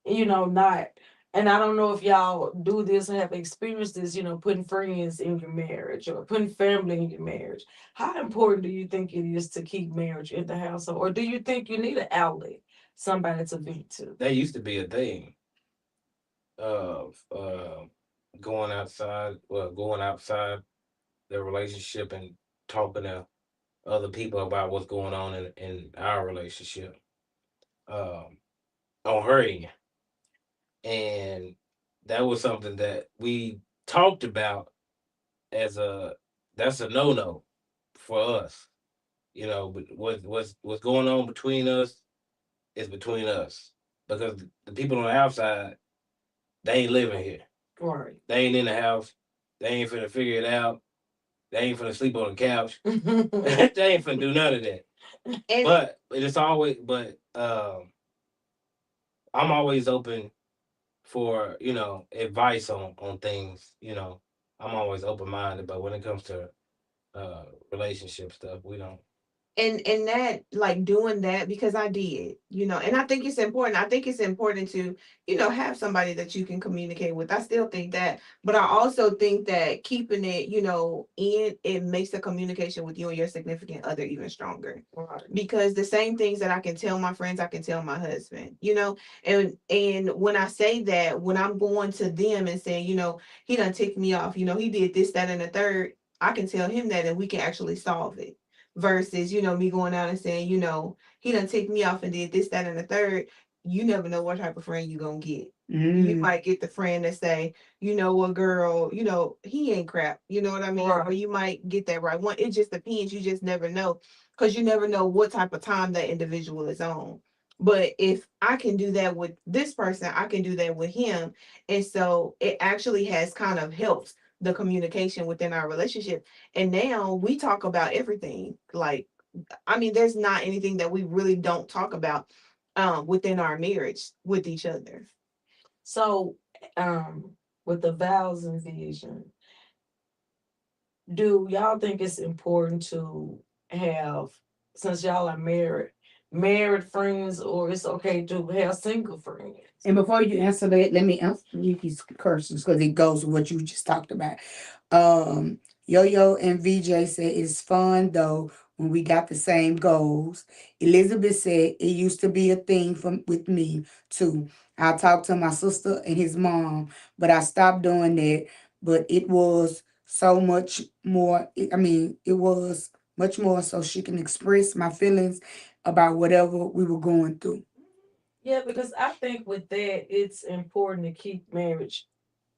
Not, and I don't know if y'all do this or have experienced this, putting friends in your marriage or putting family in your marriage. How important do you think it is to keep marriage in the household? Or do you think you need an outlet, somebody to vent to? That used to be a thing of going outside the relationship and talking to other people about what's going on in our relationship um, on her end. And that was something that we talked about as that's a no for us. You know, but what's going on between us is between us because the people on the outside, they ain't living here. Right. They ain't in the house. They ain't finna figure it out. They ain't finna sleep on the couch. They ain't finna do none of that. and But it's always I'm always open for, advice on things, I'm always open minded, but when it comes to relationship stuff, we don't. and that like doing that because I did, you know, and I think it's important. I think it's important to, you know, have somebody that you can communicate with. I still think that, but I also think that keeping it, you know, in it makes the communication with you and your significant other even stronger. Right. Because the same things that I can tell my friends, I can tell my husband, you know, and when I say that, when I'm going to them and saying, you know, he done ticked me off, you know, he did this, that, and the third, I can tell him that and we can actually solve it versus, you know, me going out and saying, you know, he done take me off and did this, that, and the third. You never know what type of friend you gonna get. You might get the friend that say, you know what, girl, you know, he ain't crap. You know what I mean? Right. Or you might get that right one. It just depends. You just never know. Because you never know what type of time that individual is on. But if I can do that with this person, I can do that with him. And so it actually has kind of helped the communication within our relationship. And now we talk about everything. Like, I mean, there's not anything that we really don't talk about within our marriage with each other. So, with the vows and vision, do y'all think it's important to have, since y'all are married friends, or it's okay to have single friends? And before you answer that, let me answer these questions because it goes with what you just talked about. Yo and VJ said it's fun though when we got the same goals. Elizabeth said it used to be a thing with me too. I talked to my sister and his mom, but I stopped doing that. But it was so much more. It was much more so she can express my feelings about whatever we were going through. Yeah, because I think with that, it's important to keep marriage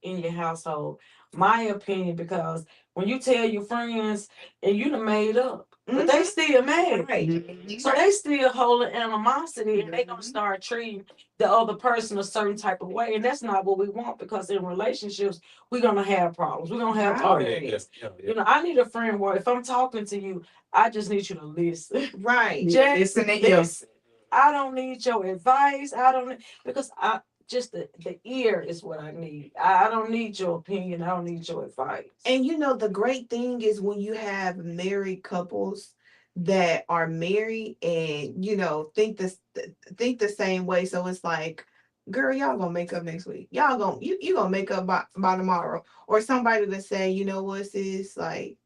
in your household. My opinion, because when you tell your friends and you done made up, but they still married. Right. Mhm. So they still holding animosity and they gonna Mhm. start treating the other person a certain type of way. And that's not what we want because in relationships, we're gonna have problems. We're gonna have Right. Oh yeah, arguments. yeah. You know, I need a friend where if I'm talking to you, I just need you to listen. Right. Yeah, Just listen to him. listen. I don't need your advice. I don't need, because I just the ear is what I need. I don't need your opinion. I don't need your advice. And you know, the great thing is when you have married couples that are married and you know think the same way. So it's like, girl, y'all gonna make up next week. Y'all gonna you gonna make up by tomorrow. Or somebody to say, you know what, sis, like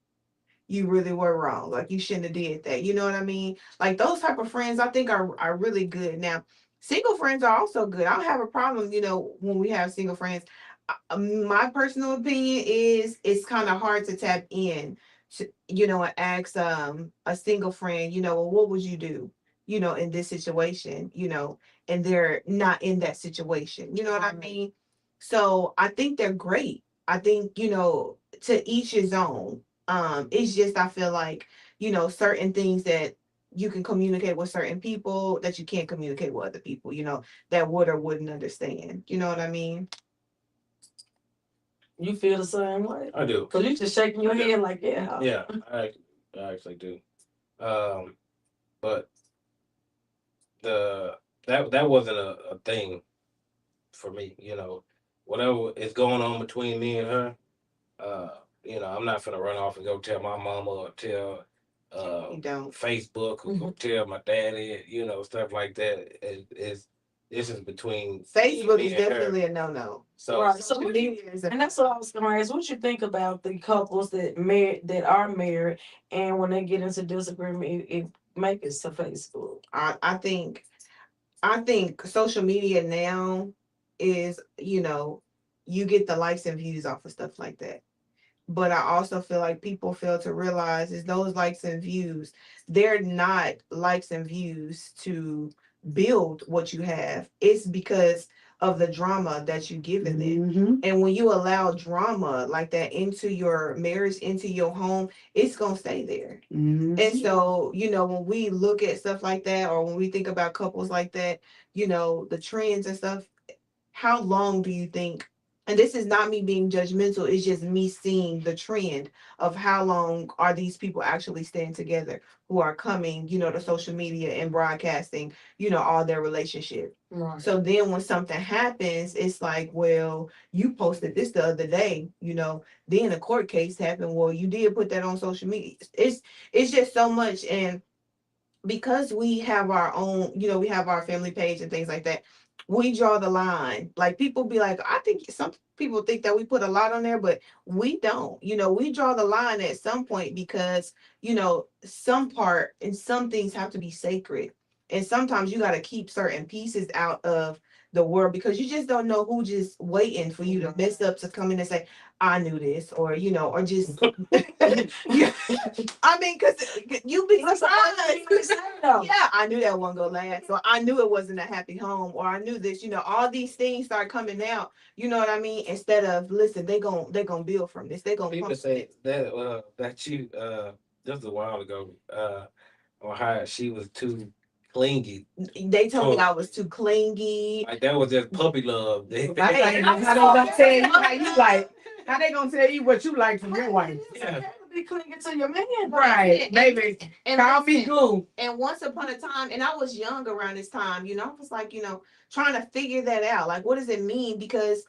you really were wrong. Like you shouldn't have did that. You know what I mean? Like those type of friends I think are really good. Now, single friends are also good. I don't have a problem, you know, when we have single friends. My personal opinion is it's kind of hard to tap in to, you know, and ask a single friend, you know, well, what would you do, you know, in this situation, you know, and they're not in that situation. You know what I Right. mean? So I think they're great. I think, you know, to each his own. It's just I feel like, you know, certain things that you can communicate with certain people that you can't communicate with other people, you know, that would or wouldn't understand. You know what I mean? You feel the same way? I do. Cause you just shaking your I do. head like, yeah. Yeah, I actually do. But that wasn't a thing for me. You know, whatever is going on between me and her, you know, I'm not gonna run off and go tell my mama or tell You don't. Facebook or go tell my daddy, you know, stuff like that. This is between Facebook me is and her. definitely a no-no. So Right. So Social what do you, media is a and that's what I was gonna ask. What you think about the couples that are married and when they get into disagreement, it make it to Facebook. I think social media now is, you know, you get the likes and views off of stuff like that. But I also feel like people fail to realize is those likes and views, they're not likes and views to build what you have. It's because of the drama that you give in it. Mhm. And when you allow drama like that into your marriage, into your home, it's gonna stay there. Mhm. And so, you know, when we look at stuff like that, or when we think about couples like that, you know, the trends and stuff, how long do you think? And this is not me being judgmental, it's just me seeing the trend of how long are these people actually staying together who are coming, you know, to social media and broadcasting, you know, all their relationship. Right. So then when something happens, it's like, well, you posted this the other day, you know, then a court case happened. Well, you did put that on social media. It's just so much. And because we have our own, you know, we have our family page and things like that, we draw the line. Like people be like, I think some people think that we put a lot on there, but we don't. You know, we draw the line at some point because, you know, some part and some things have to be sacred. And sometimes you got to keep certain pieces out of the world because you just don't know who just waiting for you to mess up to come in and say, I knew this, or you know, or just yeah. I mean, because you be That's surprised. the thing we say though. Yeah, I knew that one go last. So I knew it wasn't a happy home, or I knew this, you know, all these things start coming out. You know what I mean? Instead of listen, they gonna build from this. They gonna people pump say it. that you just a while ago on how she was too clingy. They told me So I was too clingy. like that was just puppy love. Right. And How I'm they so gonna tell you how upset. you like? How they gonna tell you what you like from your wife? It's okay to be clinging to your man. Right, And- baby. And Call me listen, glue. and once upon a time, and I was young around this time, you know, I was like, you know, trying to figure that out. Like, what does it mean? Because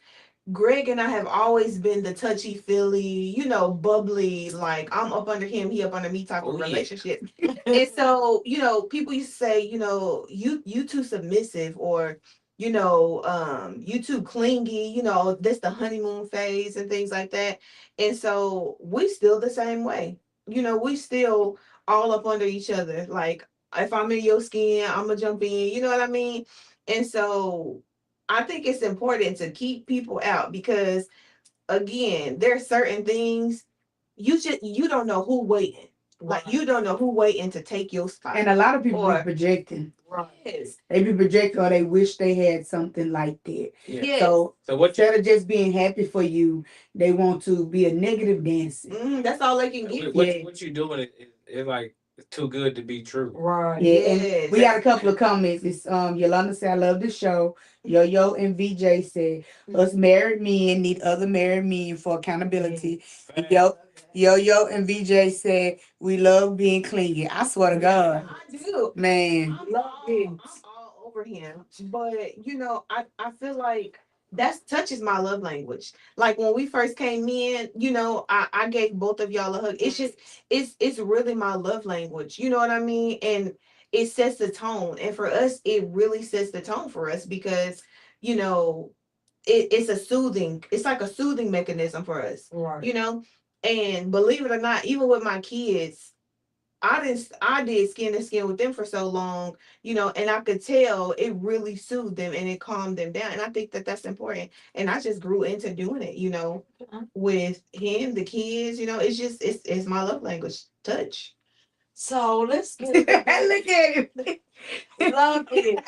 Greg and I have always been the touchy feely, you know, bubbly, like I'm up under him, he up under me type of Oh, yeah. relationship. And so, you know, people used to say, you know, you too submissive, or you too clingy, you know, this the honeymoon phase and things like that. And so we still the same way. You know, we still all up under each other. Like if I'm in your skin, I'm gonna jump in, you know what I mean? And so I think it's important to keep people out because again, there's certain things you don't know who waiting. Like you don't know who waiting to take your spot. And a lot of people be Or projecting. Right. yes, They be projecting or they wish they had something like that. Yeah. yes. So So what you instead of just being happy for you, they want to be a negative Nancy. That's all they can get. what, Yeah. what you doing is like It's too good to be true. Right. Yeah, and Yes. we got a couple of comments. It's Yolanda said, I love the show. Yo and VJ said, us married men need other married men for accountability. Yo and VJ said, we love being clingy. I swear to God. I do. Man. I'm all over him. But I feel like that touches my love language. Like when we first came in, I gave both of y'all a hug. It's just it's really my love language. You know what I mean? And it sets the tone. And for us, it really sets the tone for us because, you know, it's like a soothing mechanism for us. Right. And believe it or not, even with my kids, I did skin to skin with them for so long, and I could tell it really soothed them and it calmed them down. And I think that that's important. And I just grew into doing it, with him, the kids, it's just, it's my love language, touch. So let's get Look at him. love it.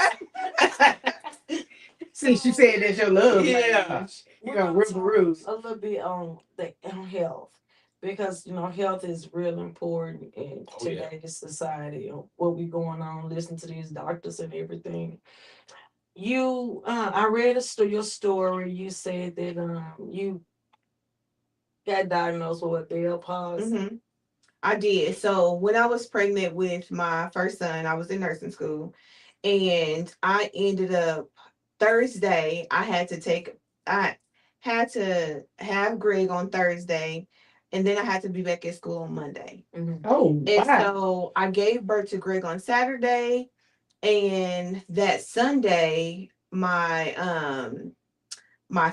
Since you said that's your love Yeah. language, We're you're gonna gonna rip a talk ruse. a little bit on health because health is real important in Oh, yeah. today's society. What we going on, listen to these doctors and everything. I read your story. You said that you got diagnosed with what, Bell palsy. Hmm I did. So when I was pregnant with my first son, I was in nursing school, and I ended up Thursday. I had to have Greg on Thursday, and then I had to be back at school on Monday. Mhm. Oh, And wow. so I gave birth to Greg on Saturday, and that Sunday, my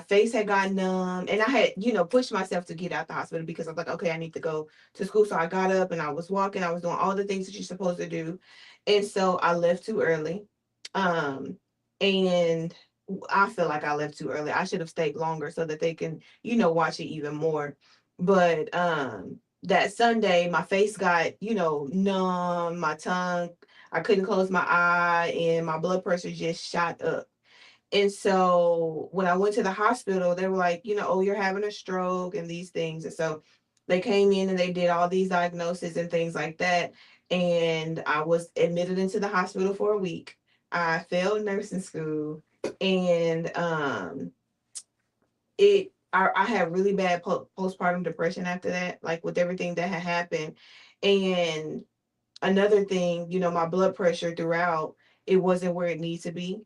face had gotten numb, and I had, pushed myself to get out the hospital because I was like, okay, I need to go to school. So I got up and I was walking, I was doing all the things that you're supposed to do. And so I left too early. Um, and I feel like I left too early. I should have stayed longer so that they can, watch it even more. But that Sunday, my face got, numb, my tongue, I couldn't close my eye, and my blood pressure just shot up. And so when I went to the hospital, they were like, oh, you're having a stroke and these things. And so they came in and they did all these diagnoses and things like that. And I was admitted into the hospital for a week. I failed nursing school, and I had really bad postpartum depression after that, like with everything that had happened. And another thing, my blood pressure throughout, it wasn't where it needs to be.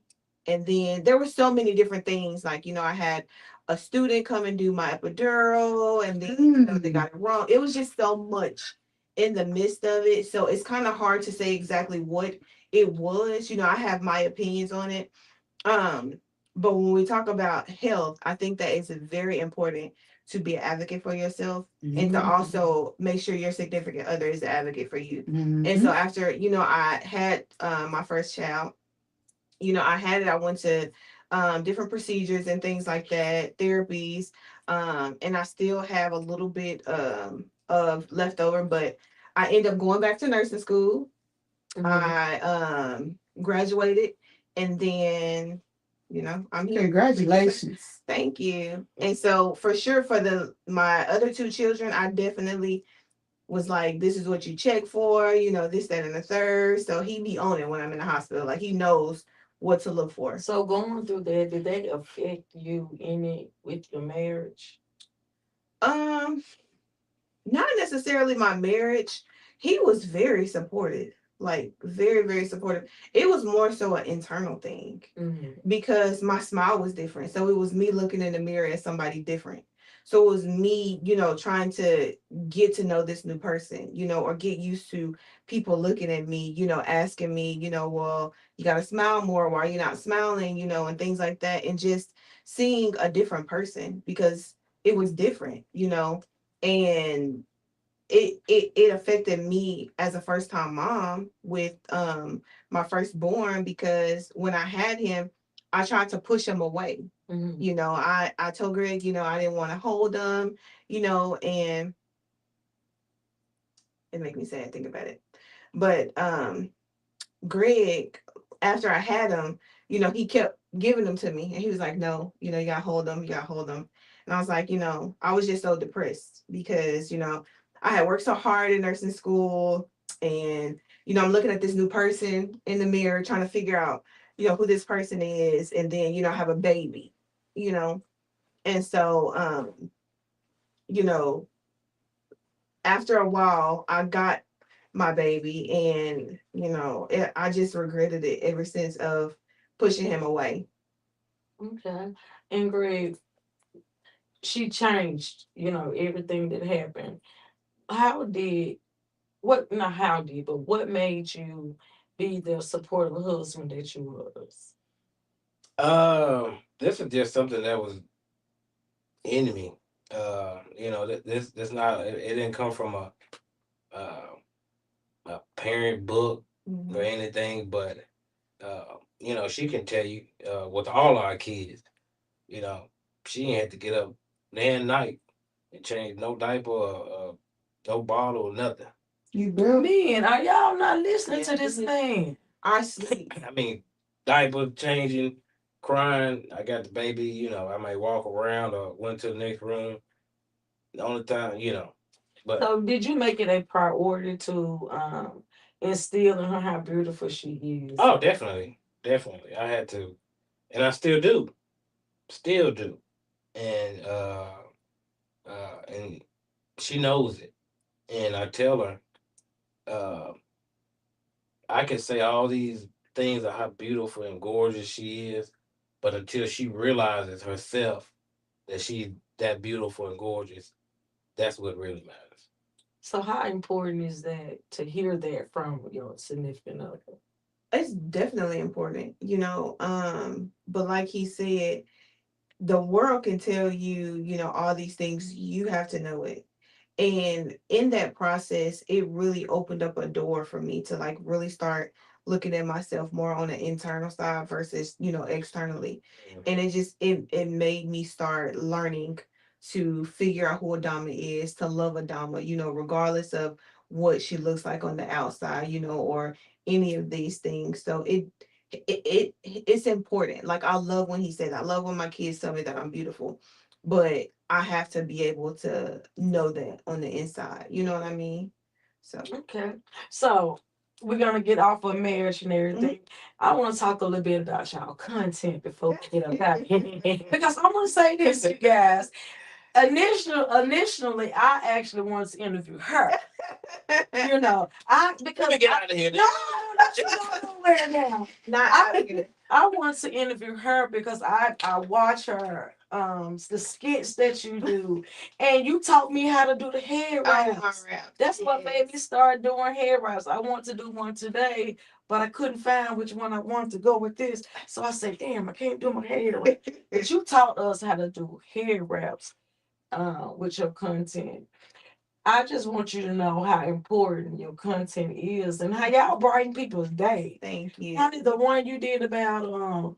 And then there were so many different things, like, I had a student come and do my epidural, and then they got it wrong. It was just so much in the midst of it. So it's kind of hard to say exactly what it was. I have my opinions on it. Um, but when we talk about health, I think that it's very important to be an advocate for yourself, and to also make sure your significant other is an advocate for you. And so after, I had my first child, I went to different procedures and things like that, therapies. And I still have a little bit of leftover, but I end up going back to nursing school. Mhm. I graduated, and then I'm here. Congratulations. Thank you. And so for sure, for my other two children, I definitely was like, this is what you check for, this, that, and the third. So he be on it when I'm in the hospital. Like, he knows what to look for. So going through that, did that affect you any with your marriage? Um, Not necessarily my marriage. He was very supportive, like very, very supportive. It was more so an internal thing Mhm. because my smile was different. So it was me looking in the mirror as somebody different. So it was me, trying to get to know this new person, or get used to people looking at me, asking me, well, you got to smile more. Why are you not smiling? And things like that. And just seeing a different person because it was different, and it affected me as a first time mom with my firstborn, because when I had him, I tried to push him away. Mhm. I told Greg, I didn't want to hold him, and it made me sad think about it. But Greg, after I had him, he kept giving them to me, and he was like, no, you gotta hold them, you gotta hold them. And I was like, I was just so depressed because I had worked so hard in nursing school. And, I'm looking at this new person in the mirror, trying to figure out, who this person is. And then, I have a baby, you know. And so, you know, after a while, I got my baby, and, I just regretted it ever since of pushing him away. Okay. And Greg, she changed, everything that happened. How did what not how did, but what made you be the supportive husband that you was? This is just something that was in me. This not it didn't come from uh, a parent book or Mhm. anything, but she can tell you with all our kids, you know, she ain't had to get up day and night and change no diaper or no bottle or nothing. You will. Man, are y'all not listening to Yeah, this man? I sleep. I mean, diaper changing, crying. I got the baby. I may walk around or went to the next room. The only time, but So did you make it a priority to instill in her how beautiful she is? oh, definitely, definitely, I had to, and I still do, and and she knows it, and I tell her, uh, I can say all these things of how beautiful and gorgeous she is, but until she realizes herself that she's that beautiful and gorgeous, that's what really matters. So how important is that to hear that from your significant other? It's definitely important, but like he said, the world can tell you, all these things. You have to know it. And in that process, it really opened up a door for me to like really start looking at myself more on the internal side versus, externally. Mhm. And it made me start learning to figure out who Adama is, to love Adama, regardless of what she looks like on the outside, or any of these things. So it's important. Like, I love when he said, I love when my kids tell me that I'm beautiful, but I have to be able to know that on the inside. You know what I mean? So Okay. So we're gonna get off of marriage and everything. I want to talk a little bit about y'all content before we get up out of here. Because I want to say this, you guys. Initially, I actually wanted to interview her. Because Let me get out of here. no, not you going nowhere now. not I out of here. I want to interview her because I watch her the skits that you do, and you taught me how to do the hair wraps. That's what made me start doing hair wraps. I want to do one today, but I couldn't find which one I wanted to go with this. So I said, damn, I can't do my hair wrap. But you taught us how to do hair wraps with your content. I just want you to know how important your content is and how y'all brighten people's day. Thank you. Honey, the one you did about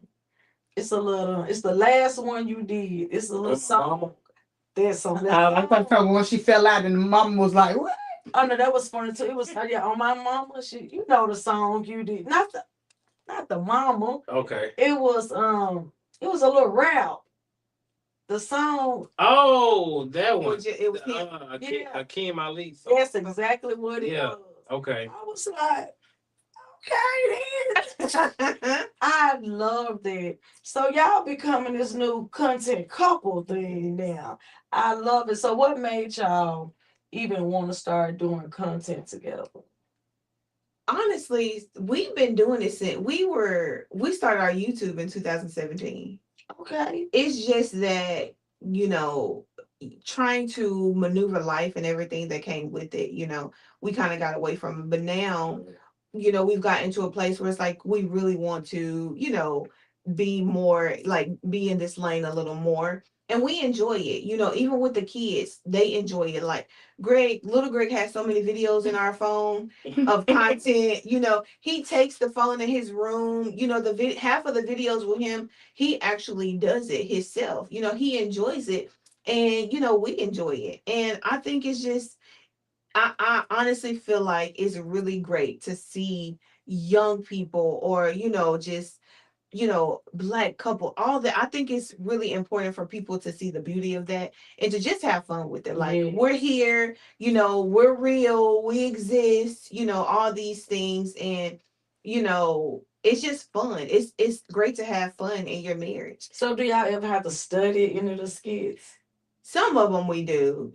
it's the last one you did. It's a little song. That's on that. I thought probably when she fell out and the mama was like, "What?" Oh no, that was funny too. It was yeah, on my mama. You know the song you did. Not the mama. Okay. It was a little rap. The song. Oh, that one. It was him. Yeah. Hakeem Ali song. That's exactly what it Yeah. was. Okay. I was like, okay then. I love that. So y'all becoming this new content couple thing now. I love it. So what made y'all even want to start doing content together? Honestly, we've been doing it since we started our YouTube in 2017. Okay. It's just that, trying to maneuver life and everything that came with it, we kind of got away from it. But now, we've gotten to a place where it's like we really want to, be more like be in this lane a little more. And we enjoy it, even with the kids, they enjoy it. Like little Greg has so many videos in our phone of content. He takes the phone in his room. Half of the videos with him, he actually does it himself. He enjoys it, and we enjoy it. And I think it's just I honestly feel like it's really great to see young people or just Black couple, all that. I think it's really important for people to see the beauty of that and to just have fun with it. Like, Yeah. we're here, we're real, we exist, all these things. And, it's just fun. It's great to have fun in your marriage. So do y'all ever have to study any of the skits? Some of them we do,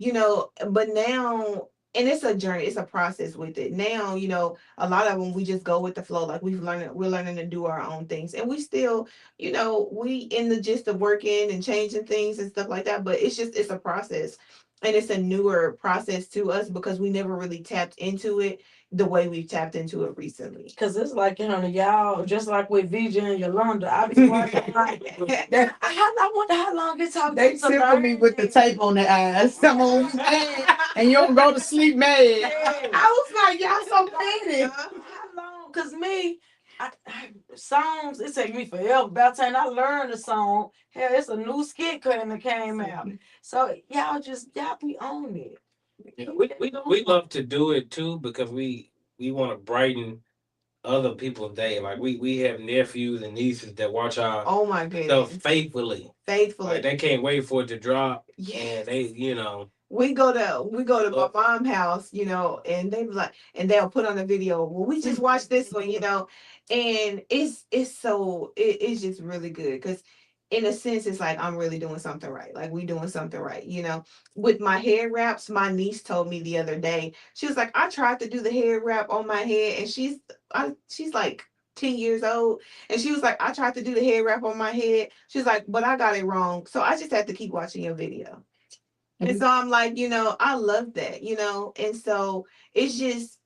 but now, and it's a journey, it's a process with it. Now, a lot of them we just go with the flow. Like, we're learning to do our own things, and we still, we in the gist of working and changing things and stuff like that. But it's a process, and it's a newer process to us because we never really tapped into it the way we've tapped into it recently. Cause it's like, y'all, just like with VJ and Yolanda, I be watching like, I wonder how long it took They tickle me with the tape on their eyes. Come on, and you don't go to sleep mad. I was like, y'all so petty. How long? Cause me, songs, it take me forever. By the time I learn the song, hell, it's a new skit cutting that came out. So y'all be on it. Yeah, we love to do it too because we want to brighten other people's day. Like, we have nephews and nieces that watch our Oh my stuff goodness. faithfully. Faithfully. Like, they can't wait for it to drop. Yes. And they, we go to my mom's house, and they be like, and they'll put on a video. Well, we just watched this one, and it's just really good because, in a sense, it's like I'm really doing something right. Like, we doing something right, With my hair wraps, my niece told me the other day. She was like, I tried to do the hair wrap on my head, and she's like 10 years old, and she was like, I tried to do the hair wrap on my head. She's like, but I got it wrong, so I just have to keep watching your video. And so I'm like, I love that, and so it's just,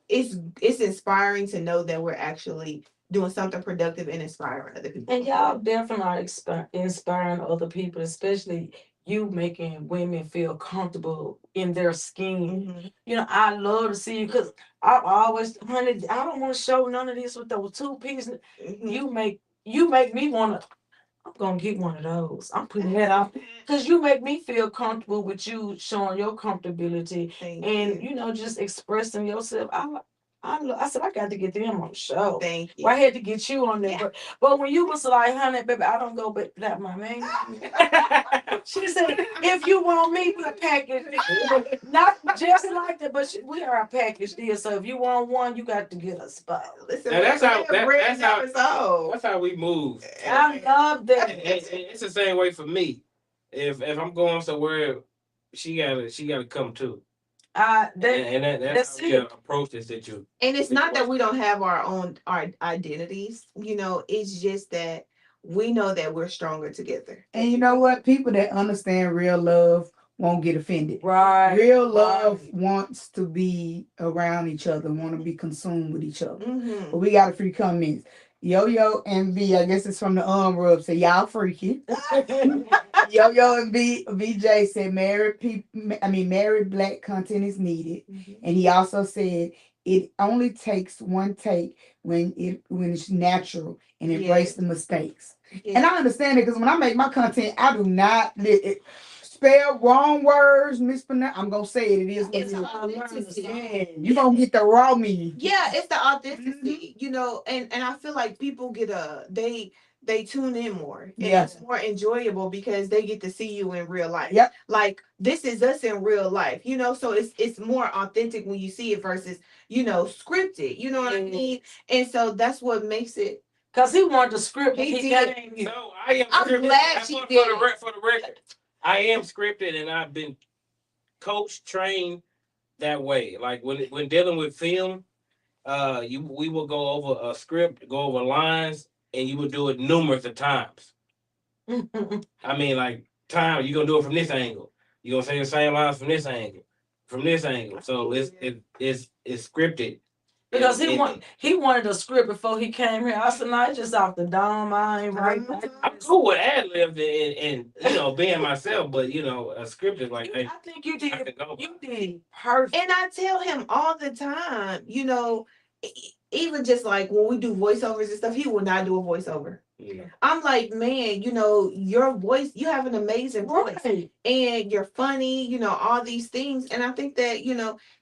it's inspiring to know that we're actually doing something productive and inspiring other people. And y'all definitely are inspiring other people, especially you making women feel comfortable in their skin. Mhm. I love to see you because I always, honey, I don't want to show none of this with those two pieces. Mhm. You make me want to. I'm gonna get one of those. I'm putting that out because you make me feel comfortable with you showing your comfortability Thank and you. just expressing yourself. I said I got to get them on the show. Thank you. Well, I had to get you on there, but when you was like, honey, baby, I don't go back that my man. She said, if you want me, we package, not just like that, but we are a package deal. So if you want one, you got to get a spot. Listen, Now, that's that's how we move. I love that. And it's the same way for me. If I'm going somewhere, she gotta come too. That's how we approach this situation. And it's not that we don't have our identities, it's just that we know that we're stronger together. And you know what? People that understand real love won't get offended. Right. Real love wants to be around each other, want to be consumed with each other. Mhm. But we got a few comments. Yo and V, I guess it's from the rub. Say y'all freaky. Yo and VJ said married black content is needed, and he also said it only takes one take when it's natural and embrace the mistakes. And I understand it because when I make my content, I do not spell wrong words, mispronounce. I'm gonna say it. It is what It's it authenticity. is. You gonna get the raw me. Yeah, it's the authenticity, and I feel like people get they tune in more. And it's more enjoyable because they get to see you in real life. Yep. Like, this is us in real life, so it's more authentic when you see it versus, scripted. You know what I mean? And so that's what makes it. Cause he wanted the script. He did. So I am I'm scripted. glad she did. For the record, I am scripted and I've been coached, trained that way. Like, when dealing with film, we will go over a script, go over lines, and you would do it numerous of times. I mean, like, you're gonna do it from this angle. You're gonna say the same lines from this angle. So it's scripted. Because he wanted a script before he came here. I said, no, it's just off the dome. I ain't right. I'm cool with ad libs and being myself, but a script is like, hey, I think you did. You did perfect. And I tell him all the time, even just like when we do voiceovers and stuff, he will not do a voiceover. Yeah. I'm like, man, your voice, you have an amazing voice, and you're funny, all these things. And I think that,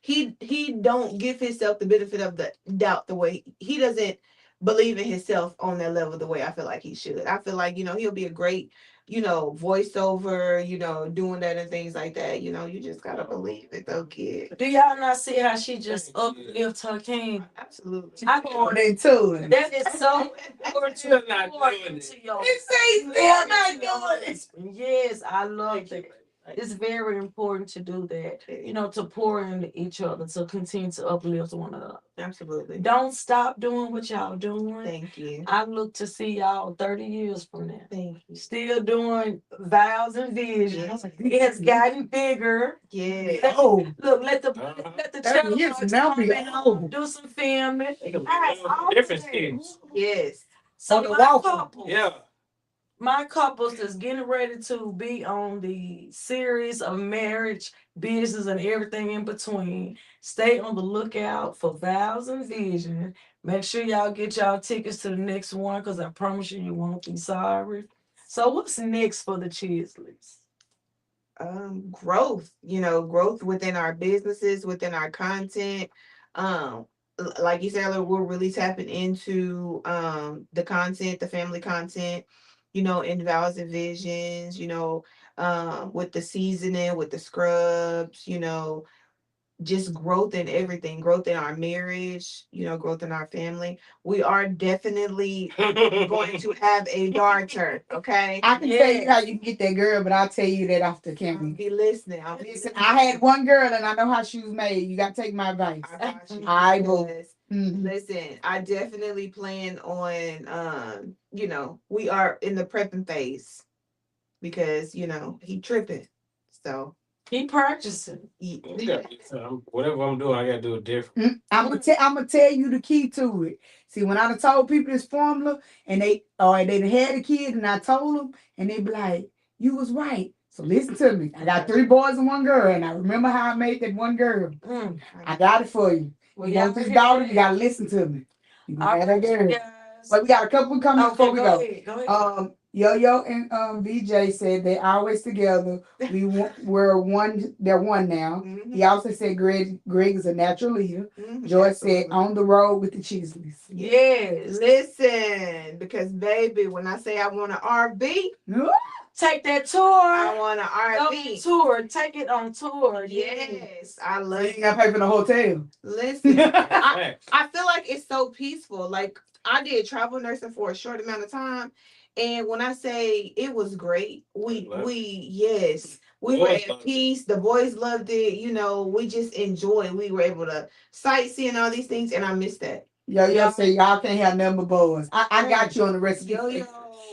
he don't give himself the benefit of the doubt the way he doesn't believe in himself on that level the way I feel like he should. I feel like, he'll be a great, voiceover, doing that and things like that. You just gotta believe it though, kid. Do y'all not see how she just uplifts her king? Absolutely. I Going into it. That is so important Still not doing to it. your He say he's still not doing it. Yes, I love that. It's very important to do that. To pour into each other, to continue to uplift one another. Absolutely. Don't stop doing what y'all doing. Thank you. I look to see y'all 30 years from now. Thank you. Still doing vows and visions. It has gotten bigger. Yeah. Oh, Look, let the 30 channel years boys from now come be in, old. do some filming. They can Guys, all different that. skills. Yes. So On the my waffle. couples, Yeah. my couples that's getting ready to be on the series of marriage, business, and everything in between. Stay on the lookout for vows and vision. Make sure y'all get y'all tickets to the next one, because I promise you, you won't be sorry. So what's next for the Chisleys? Growth, growth within our businesses, within our content. Like you said earlier, we're really tapping into the content, the family content, in vows and visions, with the seasoning, with the scrubs, just growth in everything, growth in our marriage, growth in our family. We are definitely going to have a daughter, okay? I can tell you how you get that girl, but I'll tell you that off the I'll camera. be listening. I'll be Listen, listening. I had one girl and I know how she was made. You gotta take my advice. I got you. I will. Because, Mhm. listen, I definitely plan on we are in the prepping phase because he tripping. So He purchasing. Yeah. Whatever I'm doing, I gotta do it different. I'm gonna tell you the key to it. See, when I done told people this formula and they done had a kid and I told them and they be like, you was right. So listen to me. I got 3 boys and 1 girl, and I remember how I made that 1 girl. I got it for you. Well, You want this daughter, you gotta listen to me. You All gonna have that right, girl. you guys. But we got a couple coming before we go. Ahead, go ahead. Yo and VJ said they're always together. We're one. They're one now. He also said Greg is a natural leader. Joyce said on the road with the Chisleys. Yes. Listen, because baby, when I say I want an RV, Take that I tour. want an Go on RV. tour. Take it on tour. Yes, I So love you ain't gotta pay for the hotel. Listen, Facts. I feel like it's so peaceful. Like I did travel nursing for a short amount of time, and when I say it was great, we Love we were Boys at loved it. peace. The boys loved it. We just enjoyed. We were able to sightsee and all these things, and I miss that. Yo say y'all can't have nothing but boys. I got you on the recipe.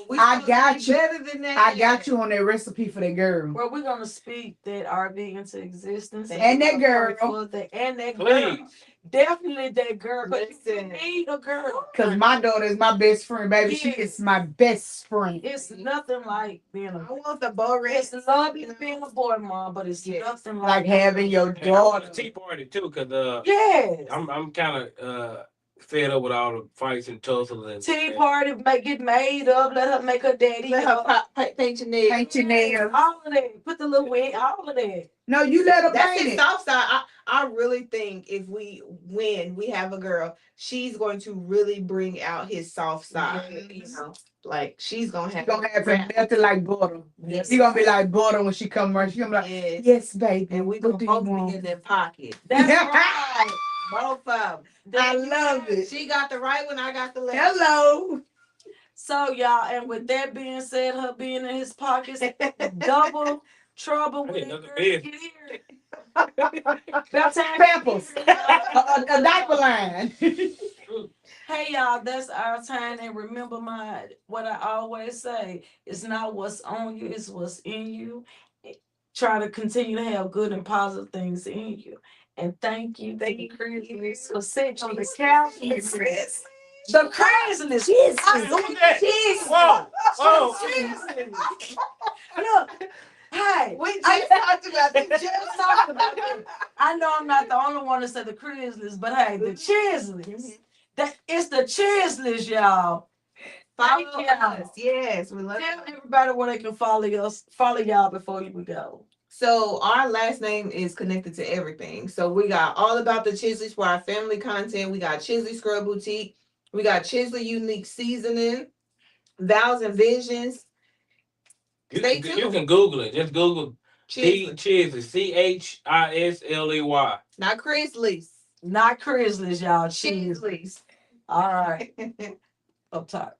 We I supposed to got be you. better than that. I got you on that recipe for that girl. Well, we're gonna speak that RV into existence. And that we're gonna girl. pray for that- and that girl. Please. Definitely that girl. But you Listen. need a girl. Cause my daughter is my best friend, baby. She Yes. is my best friend. It's nothing like being I a. want the bow It's race. lovely being a boy mom, but it's Yes. nothing Like having your And I want a daughter. tea party too, cause Yes. I'm kind of fed up with all the fights and tussles and Tea party, get made up. Let her make her daddy. Let her paint your nails. Paint your nails. All of that. Put the little wig. All of that. No, you let her That's paint his it. soft side. I really think if when we have a girl, she's going to really bring out his soft side. Yes. Like she's gonna She have gonna have him melted like butter. Yes. She gonna be like butter when she come around. She gonna be like, yes. yes, baby. And we what gonna do you both be want? in their pocket. That's right. Both of them. I love it. She got the right one, I got the left. Hello. So y'all, and with that being said, her being in his pockets, double trouble I when didn't that know the girl bid. get here. About time. Pampers. A diaper line. Hey y'all, that's our time. And remember what I always say, it's not what's on you, it's what's in you. Try to continue to have good and positive things in you. And thank you, Chris, for sitting on the couch. Chris. The Craigslist. Who's that? Whoa. Look, hey, We just talked about this. just talked about it. I know I'm not the only one to say the Craigslist, but hey, the Chisleys. It's the Chisleys, y'all. Follow Thank y'all. us. Yes, we love Tell you. everybody where they can follow y'all before we go. So our last name is connected to everything. So we got all about the Chisleys for our family content. We got Chisley Scrub Boutique We got Chisley Unique Seasoning, Vows and Visions. Stay You tuned. can Google it. Just Google D Chisley, Chisley, CHISLEY. not Chrisley's. Not Chrisley's, y'all. Cheese. Chisley's. All right. Up top.